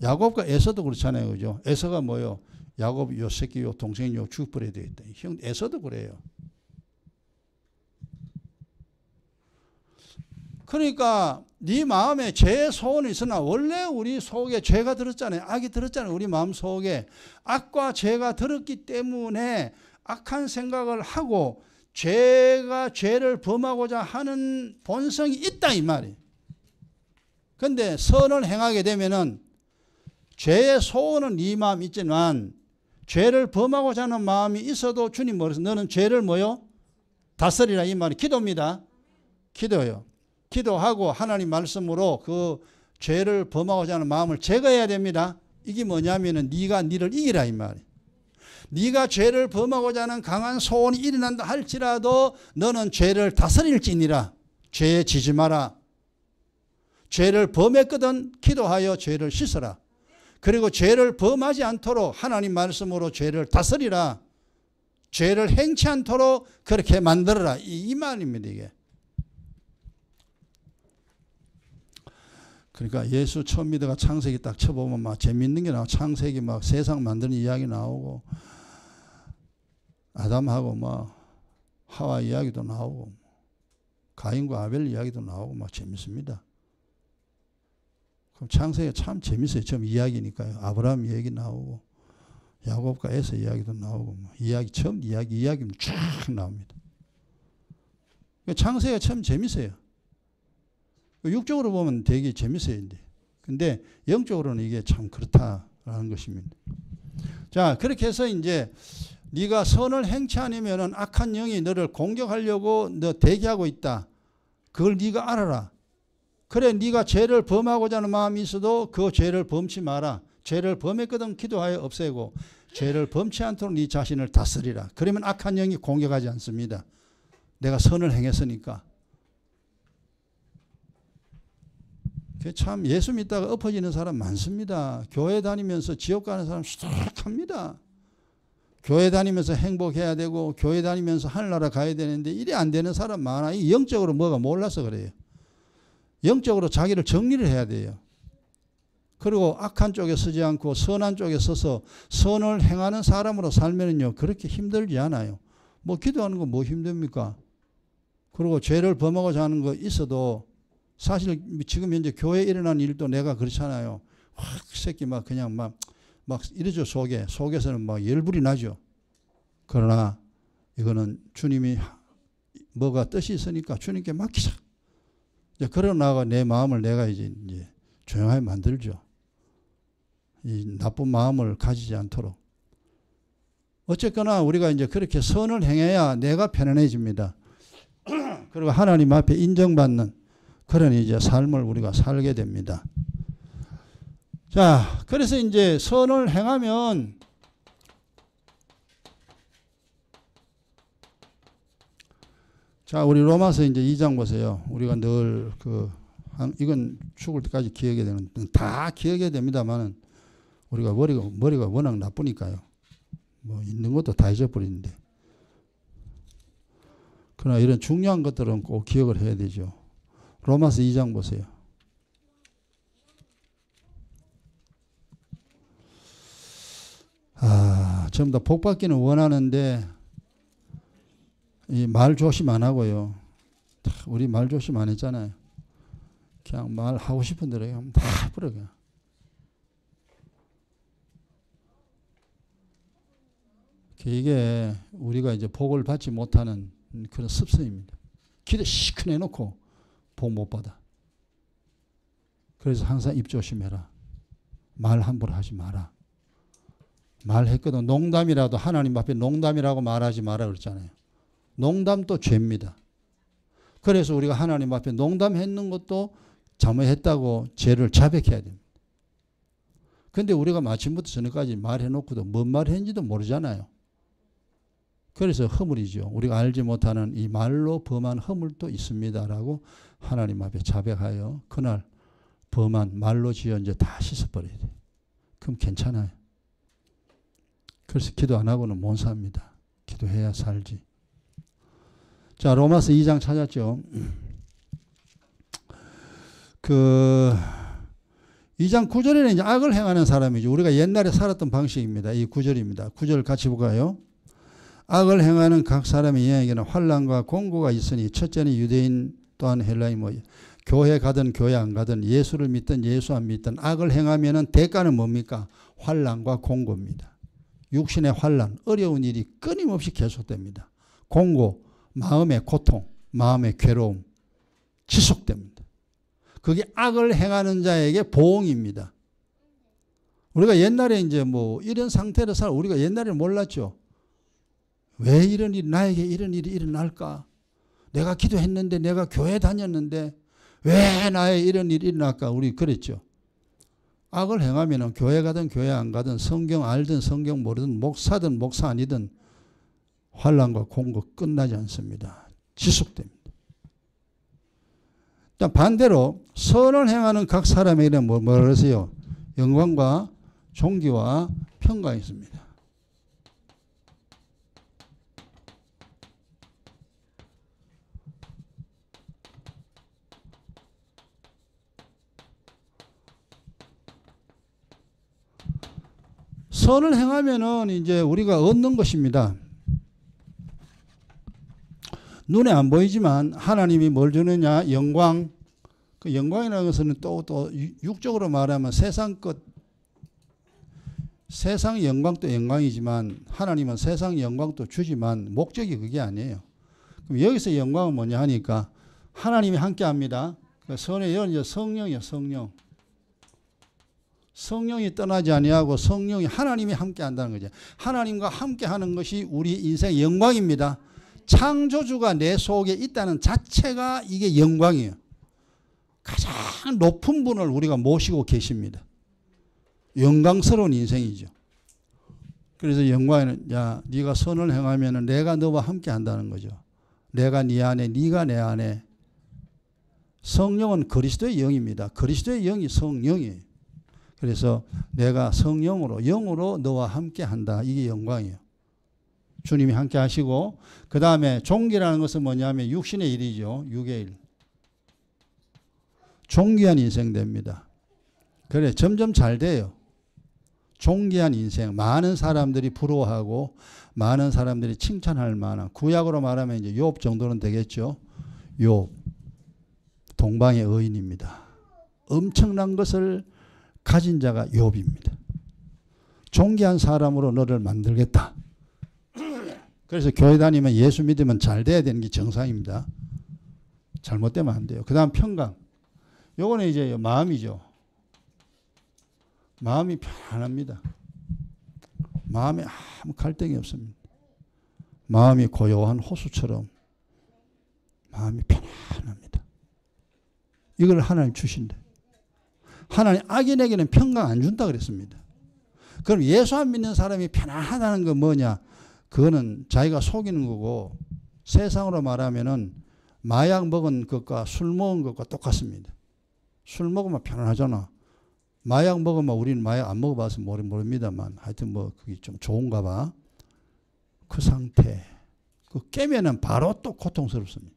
야곱과 에서도 그렇잖아요. 그죠? 에서가 뭐요? 야곱 요 새끼 요 동생 요 죽어버려야 되겠다. 형 에서도 그래요. 그러니까 네 마음에 죄의 소원이 있으나 원래 우리 속에 죄가 들었잖아요. 악이 들었잖아요. 우리 마음 속에 악과 죄가 들었기 때문에 악한 생각을 하고 죄를 범하고자 하는 본성이 있다 이 말이에요. 그런데 선을 행하게 되면은 죄의 소원은 네 마음이 있지만 죄를 범하고자 하는 마음이 있어도 주님 머리에서 너는 죄를 뭐요? 다스리라 이 말이 기도입니다. 기도요. 기도하고 하나님 말씀으로 그 죄를 범하고자 하는 마음을 제거해야 됩니다. 이게 뭐냐면은 네가 니를 이기라 이 말이에요. 네가 죄를 범하고자 하는 강한 소원이 일어난다 할지라도 너는 죄를 다스릴지니라. 죄에 지지 마라. 죄를 범했거든 기도하여 죄를 씻어라. 그리고 죄를 범하지 않도록 하나님 말씀으로 죄를 다스리라. 죄를 행치 않도록 그렇게 만들어라. 이 말입니다. 이게. 그러니까 예수 처음 믿어가 창세기 딱 쳐보면 막 재밌는 게 나오고 창세기 막 세상 만드는 이야기 나오고 아담하고 막 하와 이야기도 나오고 가인과 아벨 이야기도 나오고 막 재밌습니다. 그럼 창세기가 참 재밌어요. 처음 이야기니까요. 아브라함 이야기 나오고 야곱과 에서 이야기도 나오고 처음 이야기는 쭉 나옵니다. 창세기가 참 재밌어요. 육적으로 보면 되게 재밌어요. 근데 영적으로는 이게 참 그렇다라는 것입니다. 자, 그렇게 해서 이제 네가 선을 행치 않으면 악한 영이 너를 공격하려고 너 대기하고 있다. 그걸 네가 알아라. 그래 네가 죄를 범하고자 하는 마음이 있어도 그 죄를 범치 마라. 죄를 범했거든 기도하여 없애고 죄를 범치 않도록 네 자신을 다스리라. 그러면 악한 영이 공격하지 않습니다. 내가 선을 행했으니까. 참 예수 믿다가 엎어지는 사람 많습니다. 교회 다니면서 지옥 가는 사람 수두룩합니다. 교회 다니면서 행복해야 되고 교회 다니면서 하늘나라 가야 되는데 이래 안 되는 사람 많아. 이 영적으로 뭐가 몰라서 그래요. 영적으로 자기를 정리를 해야 돼요. 그리고 악한 쪽에 서지 않고 선한 쪽에 서서 선을 행하는 사람으로 살면은요 그렇게 힘들지 않아요. 뭐 기도하는 거 뭐 힘듭니까? 그리고 죄를 범하고자 하는 거 있어도 사실 지금 현재 교회에 일어난 일도 내가 그렇잖아요. 확 새끼 막 그냥 막 이러죠. 속에서는 막 열불이 나죠. 그러나 이거는 주님이 뭐가 뜻이 있으니까 주님께 맡기자. 이제 그러나가 내 마음을 내가 이제 조용하게 만들죠. 이 나쁜 마음을 가지지 않도록. 어쨌거나 우리가 이제 그렇게 선을 행해야 내가 편안해집니다. 그리고 하나님 앞에 인정받는 그런 이제 삶을 우리가 살게 됩니다. 자, 그래서 이제 선을 행하면 자, 우리 로마서 이제 2장 보세요. 우리가 늘 이건 죽을 때까지 기억해야 되는, 다 기억해야 됩니다만은 우리가 머리가 워낙 나쁘니까요. 뭐 있는 것도 다 잊어버리는데. 그러나 이런 중요한 것들은 꼭 기억을 해야 되죠. 로마서 2장 보세요. 전부 다 복 받기는 원하는데 이 말 조심 안 하고요. 우리 말 조심 안 했잖아요. 그냥 말 하고 싶은 대로 그냥 다 해버려 그냥. 이게 우리가 이제 복을 받지 못하는 그런 습성입니다. 기도 시큰해 놓고 복 못 받아. 그래서 항상 입 조심해라. 말 함부로 하지 마라. 말했거든. 농담이라도 하나님 앞에 농담이라고 말하지 마라 그랬잖아요. 농담도 죄입니다. 그래서 우리가 하나님 앞에 농담했는 것도 잘못했다고 죄를 자백해야 됩니다. 그런데 우리가 마침부터 저녁까지 말해놓고도 뭔 말했는지도 모르잖아요. 그래서 허물이죠. 우리가 알지 못하는 이 말로 범한 허물도 있습니다라고 하나님 앞에 자백하여 그날 범한 말로 지어 이제 다 씻어버려야 돼요. 그럼 괜찮아요. 그래서 기도 안 하고는 못 삽니다. 기도해야 살지. 자, 로마서 2장 찾았죠. 2장 9절에는 이제 악을 행하는 사람이죠. 우리가 옛날에 살았던 방식입니다. 이 9절입니다. 9절 같이 볼까요? 악을 행하는 각 사람의 이에게는 환난과 공고가 있으니 첫째는 유대인 또한 헬라인 교회 가든 교회 안 가든 예수를 믿든 예수 안 믿든 악을 행하면은 대가는 뭡니까? 환난과 공고입니다. 육신의 환난, 어려운 일이 끊임없이 계속됩니다. 공고, 마음의 고통, 마음의 괴로움 지속됩니다. 그게 악을 행하는 자에게 보응입니다. 우리가 옛날에 이제 뭐 이런 상태로 우리가 옛날에는 몰랐죠. 왜 이런 일이 나에게 이런 일이 일어날까? 내가 기도했는데 내가 교회 다녔는데 왜 나에 이런 일이 일어날까? 우리 그랬죠. 악을 행하면 교회 가든 교회 안 가든 성경 알든 성경 모르든 목사든 목사 아니든 환난과 공고 끝나지 않습니다. 지속됩니다. 일단 반대로 선을 행하는 각 사람에게는 뭐라 그러세요? 영광과 존귀와 평강이 있습니다. 선을 행하면은 이제 우리가 얻는 것입니다. 눈에 안 보이지만 하나님이 뭘 주느냐? 영광. 그 영광이라는 것은 또 육적으로 말하면 세상 영광도 영광이지만 하나님은 세상 영광도 주지만 목적이 그게 아니에요. 그럼 여기서 영광은 뭐냐 하니까 하나님이 함께 합니다. 선의 연 성령이요, 성령. 성령이 떠나지 아니하고 성령이 하나님이 함께 한다는 거죠. 하나님과 함께 하는 것이 우리 인생의 영광입니다. 창조주가 내 속에 있다는 자체가 이게 영광이에요. 가장 높은 분을 우리가 모시고 계십니다. 영광스러운 인생이죠. 그래서 영광에는 야, 네가 선을 행하면 내가 너와 함께 한다는 거죠. 내가 네 안에, 네가 내 안에. 성령은 그리스도의 영입니다. 그리스도의 영이 성령이에요. 그래서 내가 성령으로, 영으로 너와 함께 한다. 이게 영광이에요. 주님이 함께 하시고, 그 다음에 종기라는 것은 뭐냐면 육신의 일이죠. 육의 일. 존귀한 인생 됩니다. 그래, 점점 잘 돼요. 존귀한 인생. 많은 사람들이 부러워하고, 많은 사람들이 칭찬할 만한, 구약으로 말하면 이제 욥 정도는 되겠죠. 욥. 동방의 의인입니다. 엄청난 것을 가진 자가 욥입니다. 존귀한 사람으로 너를 만들겠다. 그래서 교회 다니면 예수 믿으면 잘 돼야 되는 게 정상입니다. 잘못되면 안 돼요. 그 다음 평강. 요거는 이제 마음이죠. 마음이 편안합니다. 마음에 아무 갈등이 없습니다. 마음이 고요한 호수처럼 마음이 편안합니다. 이걸 하나님 주신대. 하나님 악인에게는 평강 안 준다 그랬습니다. 그럼 예수 안 믿는 사람이 편안하다는 건 뭐냐? 그거는 자기가 속이는 거고, 세상으로 말하면은 마약 먹은 것과 술 먹은 것과 똑같습니다. 술 먹으면 편안하잖아. 마약 먹으면 우리는 마약 안 먹어봐서 모릅니다만 하여튼 뭐 그게 좀 좋은가 봐. 그 상태. 그 깨면은 바로 또 고통스럽습니다.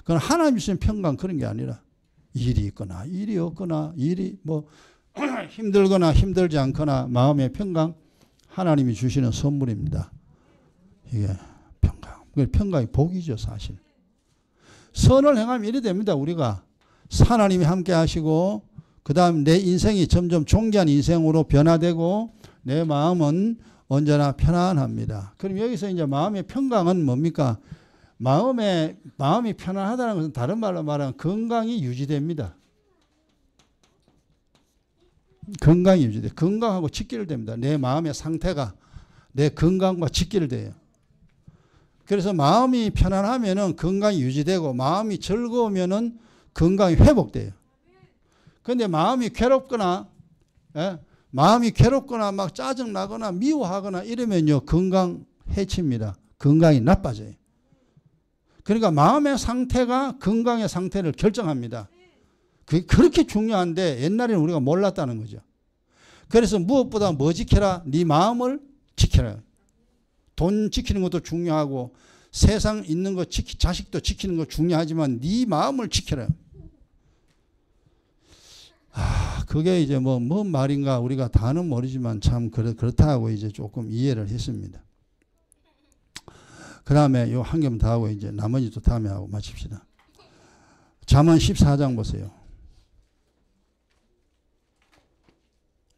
그건 하나님 주신 평강 그런 게 아니라 일이 있거나 일이 없거나 일이 뭐 힘들거나 힘들지 않거나 마음의 평강 하나님이 주시는 선물입니다. 이게 평강. 평강이 복이죠 사실. 선을 행하면 이래 됩니다. 우리가 하나님이 함께 하시고 그 다음 내 인생이 점점 존귀한 인생으로 변화되고 내 마음은 언제나 편안합니다. 그럼 여기서 이제 마음의 평강은 뭡니까? 마음이 편안하다는 것은 다른 말로 말하면 건강이 유지됩니다. 건강이 유지돼. 건강하고 직결됩니다. 내 마음의 상태가 내 건강과 직결돼요. 그래서 마음이 편안하면은 건강이 유지되고 마음이 즐거우면은 건강이 회복돼요. 그런데 마음이 괴롭거나 막 짜증나거나 미워하거나 이러면요 건강 해칩니다. 건강이 나빠져요. 그러니까 마음의 상태가 건강의 상태를 결정합니다. 그게 그렇게 중요한데 옛날에는 우리가 몰랐다는 거죠. 그래서 무엇보다 뭐 지켜라? 네 마음을 지켜라. 돈 지키는 것도 중요하고 세상 있는 거 자식도 지키는 거 중요하지만 네 마음을 지켜라. 그게 이제 뭔 말인가 우리가 다는 모르지만 참 그렇다고 이제 조금 이해를 했습니다. 그 다음에 요 한 개만 더 하고 이제 나머지도 다음에 하고 마칩시다. 잠언 14장 보세요.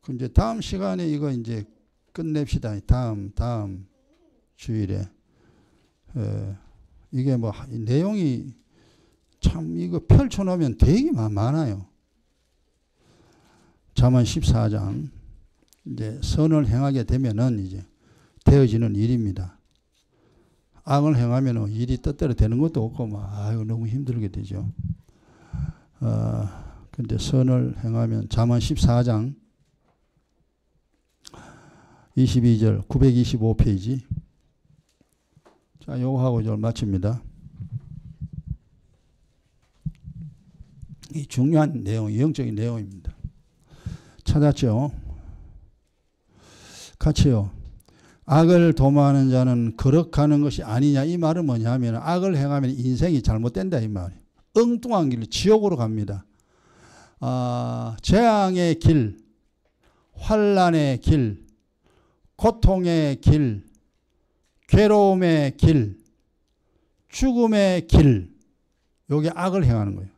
그 이제 다음 시간에 이거 이제 끝냅시다. 다음 주일에. 이게 뭐 내용이 참 이거 펼쳐놓으면 되게 많아요. 잠언 14장. 이제 선을 행하게 되면은 이제 되어지는 일입니다. 악을 행하면 일이 뜻대로 되는 것도 없고 너무 힘들게 되죠. 근데 선을 행하면 잠언 14장 22절 925페이지. 자, 요거 하고 이제 마칩니다. 이 중요한 내용, 영적인 내용입니다. 찾았죠? 같이요. 악을 도모하는 자는 거룩하는 것이 아니냐. 이 말은 뭐냐 하면 악을 행하면 인생이 잘못된다 이 말이에요. 엉뚱한 길로 지옥으로 갑니다. 재앙의 길, 환난의 길, 고통의 길, 괴로움의 길, 죽음의 길. 요게 악을 행하는 거예요.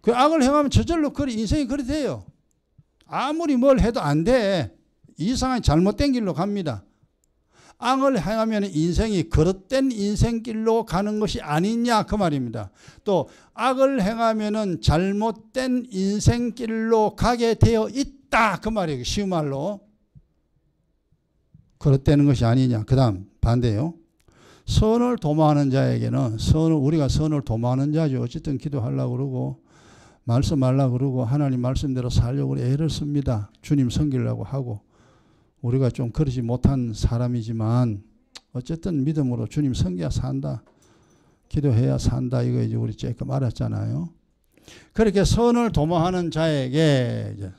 그 악을 행하면 저절로 인생이 그리 돼요. 아무리 뭘 해도 안 돼. 이상한 잘못된 길로 갑니다. 악을 행하면 인생이 그릇된 인생길로 가는 것이 아니냐 그 말입니다. 또 악을 행하면 잘못된 인생길로 가게 되어 있다 그 말이에요. 쉬운 말로. 그릇되는 것이 아니냐. 그 다음 반대요. 선을 도모하는 자에게는 우리가 선을 도모하는 자죠. 어쨌든 기도하려고 그러고 말씀하려고 그러고 하나님 말씀대로 살려고 애를 씁니다. 주님 섬기려고 하고 우리가 좀 그러지 못한 사람이지만 어쨌든 믿음으로 주님 섬겨야 산다. 기도해야 산다. 이거 이제 우리 조금 알았잖아요. 그렇게 선을 도모하는 자에게 이제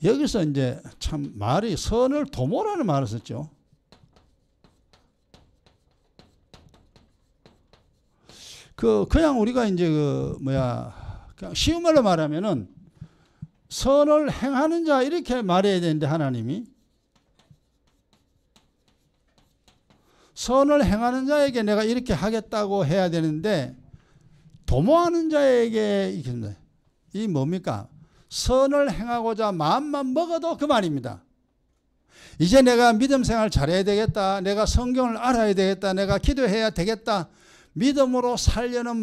여기서 이제 참 말이 선을 도모라는 말을 썼죠. 그냥 우리가 이제 그냥 쉬운 말로 말하면은 선을 행하는 자 이렇게 말해야 되는데 하나님이 선을 행하는 자에게 내가 이렇게 하겠다고 해야 되는데 도모하는 자에게 이 뭡니까? 선을 행하고자 마음만 먹어도 그 말입니다. 이제 내가 믿음 생활 잘해야 되겠다. 내가 성경을 알아야 되겠다. 내가 기도해야 되겠다. 믿음으로 살려는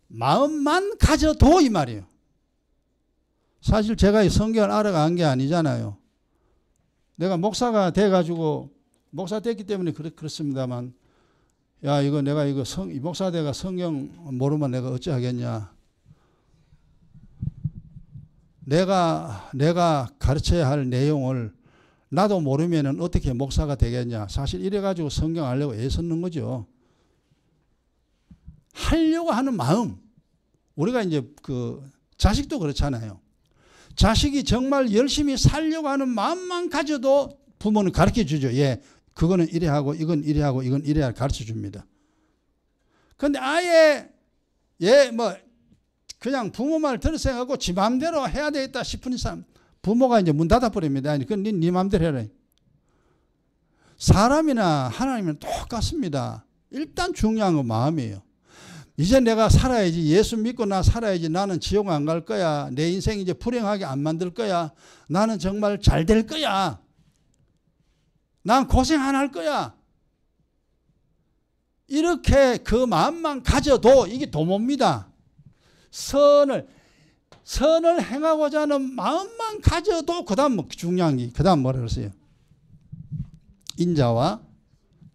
마음만 가져도 이 말이에요. 사실 제가 이 성경을 알아간 게 아니잖아요. 내가 목사가 돼가지고 목사 됐기 때문에 그렇습니다만 야 이거 내가 목사 돼가 성경 모르면 내가 어찌 하겠냐. 내가 가르쳐야 할 내용을 나도 모르면은 어떻게 목사가 되겠냐. 사실 이래가지고 성경 알려고 애썼는 거죠. 하려고 하는 마음. 우리가 이제 자식도 그렇잖아요. 자식이 정말 열심히 살려고 하는 마음만 가져도 부모는 가르쳐 주죠. 예, 그거는 이래 하고 이건 이래 하고 이건 이래 가르쳐 줍니다. 그런데 아예 그냥 부모 말 들으세요 지 마음대로 해야 되겠다 싶은 사람 부모가 이제 문 닫아버립니다. 그건 네 마음대로 해라. 사람이나 하나님은 똑같습니다. 일단 중요한 건 마음이에요. 이제 내가 살아야지. 예수 믿고 나 살아야지. 나는 지옥 안 갈 거야. 내 인생 이제 불행하게 안 만들 거야. 나는 정말 잘 될 거야. 난 고생 안 할 거야. 이렇게 그 마음만 가져도 이게 도모입니다. 선을 행하고자 하는 마음만 가져도 그 다음 중요한 게 그 다음 뭐라 그랬어요? 인자와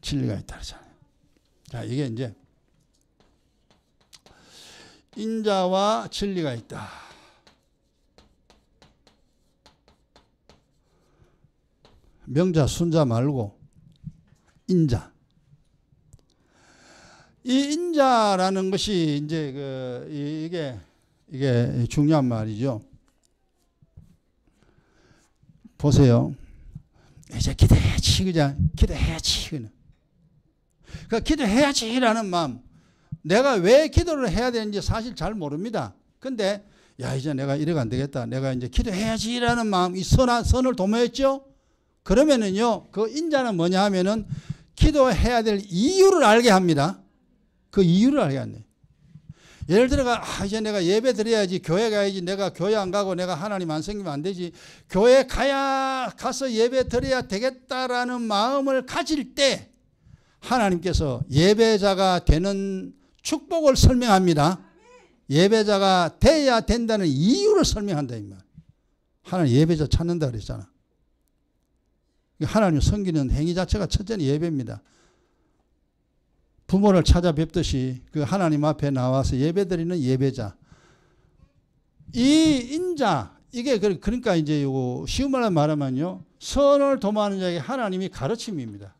진리가 있다 그러잖아요. 자, 이게 이제 인자와 진리가 있다. 명자 순자 말고 인자. 이 인자라는 것이 이제 이게 중요한 말이죠. 보세요. 이제 기도해야지, 그냥 기도해야지. 그 기도해야지라는 마음. 내가 왜 기도를 해야 되는지 사실 잘 모릅니다. 근데 야 이제 내가 이래가 안 되겠다. 내가 이제 기도해야지라는 마음, 이 선을 도모했죠. 그러면은요, 그 인자는 뭐냐 하면은 기도해야 될 이유를 알게 합니다. 그 이유를 알게 하네. 예를 들어가 이제 내가 예배 드려야지, 교회 가야지, 내가 교회 안 가고 내가 하나님 안 섬기면 안 되지, 교회 가서 예배 드려야 되겠다라는 마음을 가질 때 하나님께서 예배자가 되는 축복을 설명합니다. 예배자가 돼야 된다는 이유를 설명한다 이 말. 하나님 예배자 찾는다 그랬잖아. 하나님 섬기는 행위 자체가 첫째는 예배입니다. 부모를 찾아뵙듯이 그 하나님 앞에 나와서 예배드리는 예배자. 이 인자, 이게 그러니까 이제 요거 쉬운 말로 말하면요, 선을 도모하는 자에게 하나님이 가르침입니다.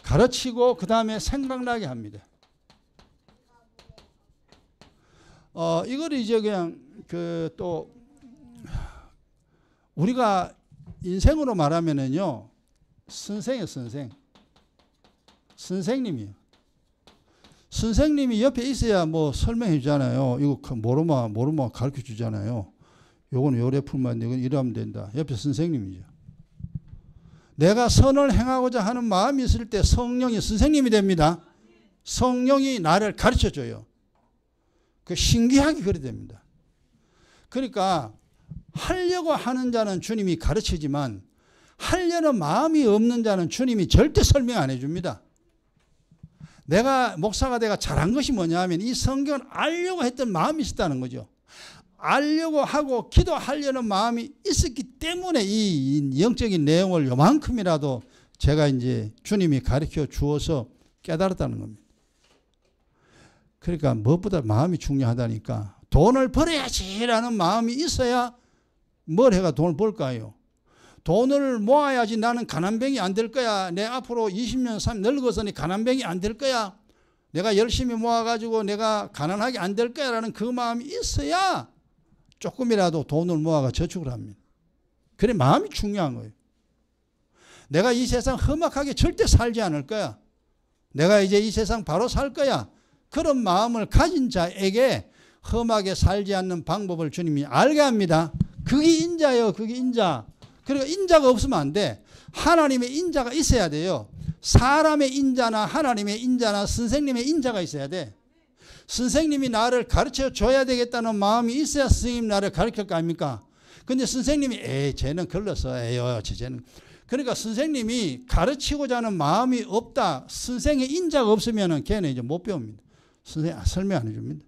가르치고 그 다음에 생각나게 합니다. 이걸 이제 그냥 또 우리가 인생으로 말하면은요, 선생이에요, 선생님이요. 선생님이 옆에 있어야 뭐 설명해 주잖아요. 이거 모르면 가르쳐 주잖아요. 요거는 요래 풀면 이건 이러면 된다. 옆에 선생님이죠. 내가 선을 행하고자 하는 마음이 있을 때 성령이 선생님이 됩니다. 성령이 나를 가르쳐 줘요. 그 신기하게 그래 됩니다. 그러니까 하려고 하는 자는 주님이 가르치지만 하려는 마음이 없는 자는 주님이 절대 설명 안 해줍니다. 내가 목사가 내가 잘한 것이 뭐냐 하면 이 성경을 알려고 했던 마음이 있었다는 거죠. 알려고 하고 기도하려는 마음이 있었기 때문에 이 영적인 내용을 요만큼이라도 제가 이제 주님이 가르쳐 주어서 깨달았다는 겁니다. 그러니까 무엇보다 마음이 중요하다니까. 돈을 벌어야지라는 마음이 있어야 뭘 해가 돈을 벌까요? 돈을 모아야지 나는 가난뱅이 안 될 거야. 내 앞으로 20년, 30년 늙어서니 가난뱅이 안 될 거야. 내가 열심히 모아가지고 내가 가난하게 안 될 거야 라는 그 마음이 있어야 조금이라도 돈을 모아가 저축을 합니다. 그래 마음이 중요한 거예요. 내가 이 세상 험악하게 절대 살지 않을 거야. 내가 이제 이 세상 바로 살 거야. 그런 마음을 가진 자에게 험하게 살지 않는 방법을 주님이 알게 합니다. 그게 인자예요. 그게 인자. 그리고 인자가 없으면 안 돼. 하나님의 인자가 있어야 돼요. 사람의 인자나 하나님의 인자나 선생님의 인자가 있어야 돼. 선생님이 나를 가르쳐 줘야 되겠다는 마음이 있어야 선생님이 나를 가르칠 거 아닙니까? 근데 선생님이 쟤는 걸렸어. 쟤는. 그러니까 선생님이 가르치고자 하는 마음이 없다. 선생의 인자가 없으면 걔는 이제 못 배웁니다. 선생님 설명 안 해줍니다.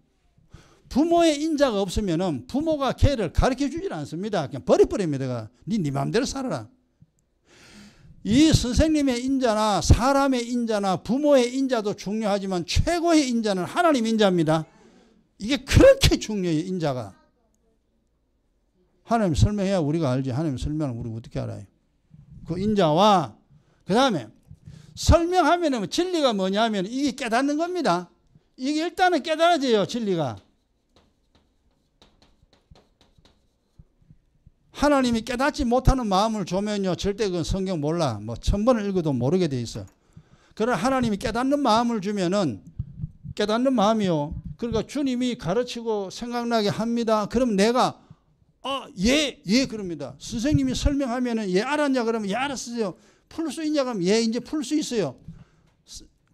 부모의 인자가 없으면 부모가 걔를 가르쳐 주질 않습니다. 그냥 버려버립니다. 네 마음대로 살아라. 이 선생님의 인자나 사람의 인자나 부모의 인자도 중요하지만 최고의 인자는 하나님 인자입니다. 이게 그렇게 중요해요. 인자가. 하나님 설명해야 우리가 알지. 하나님 설명을 우리가 어떻게 알아요. 그 인자와 그 다음에 설명하면 진리가 뭐냐면 이게 깨닫는 겁니다. 이게 일단은 깨달아져요. 진리가. 하나님이 깨닫지 못하는 마음을 주면요. 절대 그건 성경 몰라. 뭐 1000번을 읽어도 모르게 돼 있어. 그러나 하나님이 깨닫는 마음을 주면은 깨닫는 마음이요. 그러니까 주님이 가르치고 생각나게 합니다. 그럼 내가 예 그럽니다. 선생님이 설명하면은 예 알았냐 그러면 예 알았어요. 풀 수 있냐 그러면 예 이제 풀 수 있어요.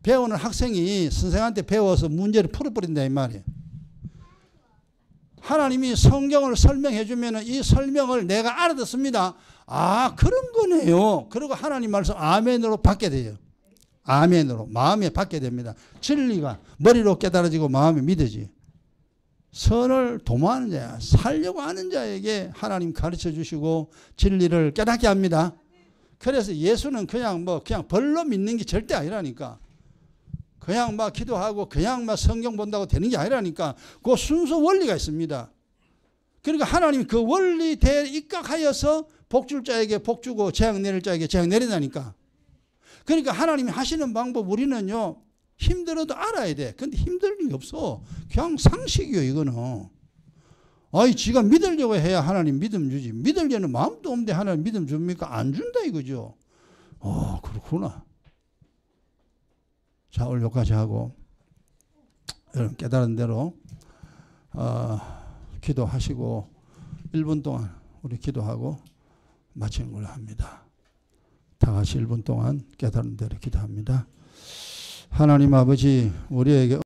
배우는 학생이 선생한테 배워서 문제를 풀어버린다 이 말이에요. 하나님이 성경을 설명해 주면 이 설명을 내가 알아듣습니다. 아 그런 거네요. 그리고 하나님 말씀 아멘으로 받게 돼요. 아멘으로 마음에 받게 됩니다. 진리가 머리로 깨달아지고 마음에 믿어지. 선을 도모하는 자, 살려고 하는 자에게 하나님 가르쳐 주시고 진리를 깨닫게 합니다. 그래서 예수는 그냥 벌로 믿는 게 절대 아니라니까. 그냥 막 기도하고 그냥 막 성경 본다고 되는 게 아니라니까. 그 순서 원리가 있습니다. 그러니까 하나님이 그 원리대에 입각하여서 복줄 자에게 복주고 재앙 내릴 자에게 재앙 내린다니까. 그러니까 하나님이 하시는 방법 우리는요. 힘들어도 알아야 돼. 근데 힘들 일이 없어. 그냥 상식이요 이거는. 지가 믿으려고 해야 하나님 믿음 주지. 믿으려는 마음도 없는데 하나님 믿음 줍니까? 안 준다 이거죠. 그렇구나. 자, 오늘 여기까지 하고 여러분 깨달은 대로 기도하시고 1분 동안 우리 기도하고 마치는 걸로 합니다. 다 같이 1분 동안 깨달은 대로 기도합니다. 하나님 아버지 우리에게